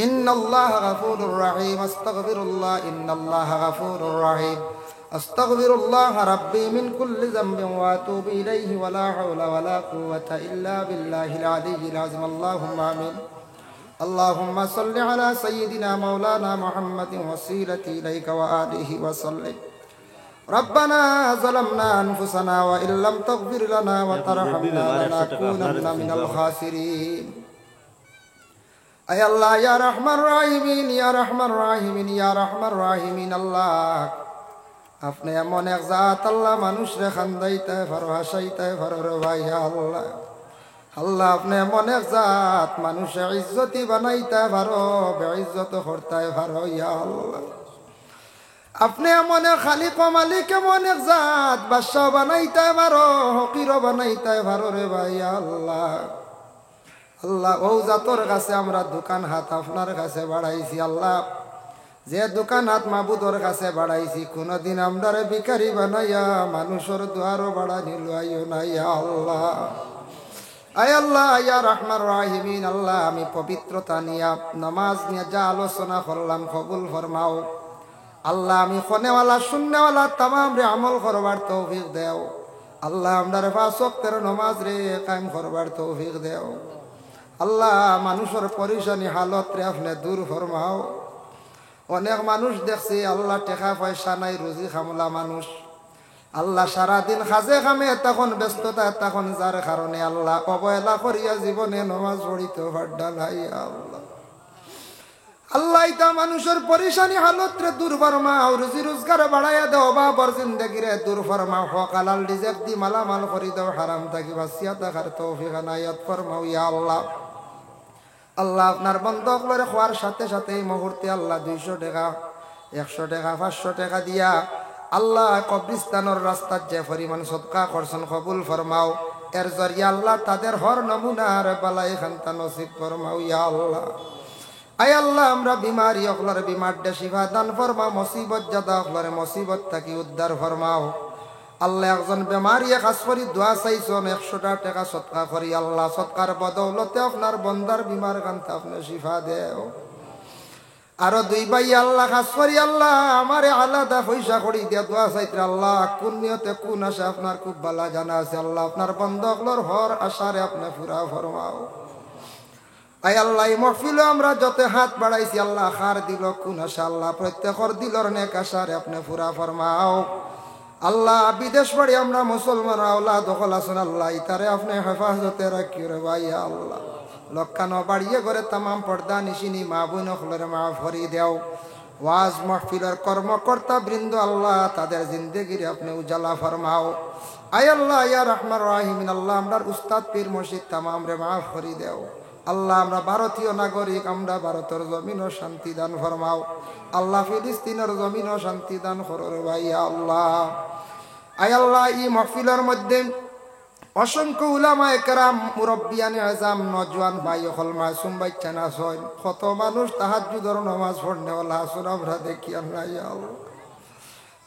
ইন্নাল্লাহ গফুরুর রহিম আস্তাগফিরুল্লাহ ইন্নাল্লাহ গফুরুর রহিম আস্তাগফিরুল্লাহ রাব্বি মিন কুল্লি যামবিন ওয়া আতুবু ইলাইহি ওয়া লা হাওলা ওয়া লা কুওয়াতা ইল্লা বিল্লাহিল আলিয়্যিল আযীম আল্লাহুম্মা আমিন আল্লাহুম্মা সাল্লি আলা সাইয়্যিদিনা মাওলানা মুহাম্মাদিন ওয়াসিলাতি ইলাইকা ওয়া আলিহি ওয়া সাল্লিম ربنا ظلمنا أنفسنا وإن لم تغفر لنا وترحمنا لنكونن من الخاسرين أي الله يا رحمن الراحمين يا رحمن الراحمين يا رحمن الراحمين الله আপনি এমন এক জাত আল্লাহ মানুষরে খান্দাইতে পারো হাসাইতে পারো রে ভাই আল্লাহ আল্লাহ আপনি এমন এক জাত মানুষে ইজ্জতি বানাইতে পারো বেইজ্জত করতে পারো ইয়া আল্লাহ আপনি এমন খালিক মালিক এমন এক জাত বাদশা বানাইতে পারো হকির বানাইতে পারো রে ভাই আল্লাহ আল্লাহ ও জাতর কাছে আমরা দোকান হাত আপনার কাছে বাড়াইছি আল্লাহ যে দোকান হাত মাবুদর কাছে বাড়াইছি কোনদিন আমরা ভিখারি বানাইয়া মানুষের দুয়ারও বাড়ানি লইও না ইয়া আল্লাহ আয় আল্লাহ ইয়া রহমান রাহিমিন আল্লাহ আমি পবিত্রতা নিয়া নামাজ নিয়ে যা আলোচনা করলাম কবুল ফরমাও আল্লাহ আমি খনেওয়ালা শূন্যওয়ালা তামাম রে আমল করবার তৌফিক দেও আল্লাহ আমরার 5 ওয়াক্তের নামাজ রে কায়েম করবার তৌফিক দেও। আল্লাহ মানুষের পরেশানি হালত রে আপনি দূর ফরমাও। অনেক মানুষ দেখছি আল্লাহ টাকা পয়সা নাই, রুজি খামলা মানুষ। আল্লাহ সারাদিন খাজে খামে তখন ব্যস্ততা, তখন যার কারণে আল্লাহ অবহেলা করিয়া জীবনে নামাজ পড়িতে পারডা নাই। আল্লাহ ইতা মানুষের পরেশানি হালত রে দূর ফরমাও, রুজি রোজগার বাড়াইয়া দাও, বাবর জিন্দেগি রে দূর ফরমাও, হক হালাল রিজেক দি মালামাল করি দাও, হারাম থাকি বাঁচিয়া থাকার তৌফিক এনায়েত ফরমাও ইয়া আল্লাহ। আল্লাহ আপনার বন্ধকলরে খোয়ার সাথে সাথে এই মুহূর্তে আল্লাহ 200 টাকা 100 টাকা 500 টাকা দিয়া আল্লাহ কবরিস্তানের রাস্তার যে পরিমাণ সদকা করছেন কবুল ফরমাও। এর জরিয়া আল্লাহ তাদের হর নমুনার বালাই খান্তা নসিব ফরমাও ইয়া আল্লাহ। আয় আল্লাহ আমরা বিমারি অকলর বিমার দে শিফা দান ফরমাও, মুসিবত জাদা অকলরে মুসিবত থাকি উদ্ধার ফরমাও। আল্লাহ একজন বেমারিয়ে খাস করি দোয়া চাইছেন 100 টাকা সদকা করি, আল্লাহ সদকার বদৌলতে আপনার বন্দার বিমার কান্তা আপনি শিফা দেও। আরো 2 ভাই আল্লাহ খাস করি আল্লাহ আমারে আলাদা পয়সা করি দিয়া দোয়া চাইতে, আল্লাহ কোন নিয়তে কোন আশা আপনার খুব ভালো জানা আছে। আল্লাহ আপনার বন্ধকলর হর আশারে আপনি পুরা ফরমাও। আয় আল্লাহ এই মহফিলে আমরা যত হাত বাড়াইছি আল্লাহ খার দিল কোন আশা, আল্লাহ প্রত্যেকর দিলর নেক আশারে আপনি পুরা ফরমাও। আল্লাহ বিদেশ বাড়ি আমরা মুসলমান আল্লাহ দখল আছেন, আল্লাহ ইতারে আপনি হেফাজতে রাখিও রে ভাই আল্লাহ। লক্ষানো বাড়িয়ে করে তামাম পর্দা নিশিনি মা বোন হলরে মাফ করি দেও। ওয়াজ মাহফিলের কর্মকর্তা বৃন্দ আল্লাহ তাদের জিন্দেগিরে আপনি উজালা ফরমাও। আয় আল্লাহ ইয়া রহমান রাহিমিন আল্লাহ আমরার উস্তাদ পীর মুর্শিদ তামাম রে মাফ করি দেও। আল্লাহ আমরা ভারতীয় নাগরিক, আমরা ভারতের জমিনও শান্তি দান ফরমাও। আল্লাহ ফিলিস্তিনের জমিনও শান্তি দান করো রে ভাই আল্লাহ। আয় আল্লাহ এই মাহফিলের মধ্যে অসংখ্য উলামায়ে কেরাম মুরব্বিয়ানে আজম নজওয়ান ভাই হল মাসুম বাচ্চা না ছয় কত মানুষ তাহাজ্জুদের নামাজ পড়নে ওলা আসুন আমরা দেখি আল্লাহ ইয়া আল্লাহ।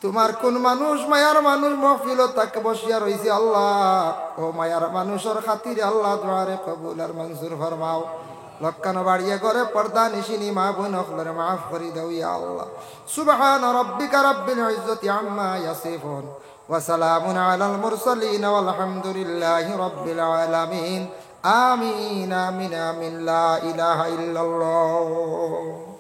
তোমার কোন মানুষ মায়ার মানুষ মাহফিলত তাকে বসিয়া রইছে আল্লাহ, ও মায়ার মানুষের খাতিরে আল্লাহ দুআরে কবুল আর মঞ্জুর ফরমাও। লক্ষণ বাড়িয়ে করে পর্দা নিশিনি মা বোন হলরে মাফ করি দাও ইয়া আল্লাহ। সুবহান রাব্বিকা রাব্বিল ইজ্জাতি আম্মা ইয়াসিফুন ওয়া সালামুন আলাল মুরসালিন ওয়ালহামদুলিল্লাহি রাব্বিল আলামিন। আমিন আমিন আমিন লা ইলাহা ইল্লাল্লাহ।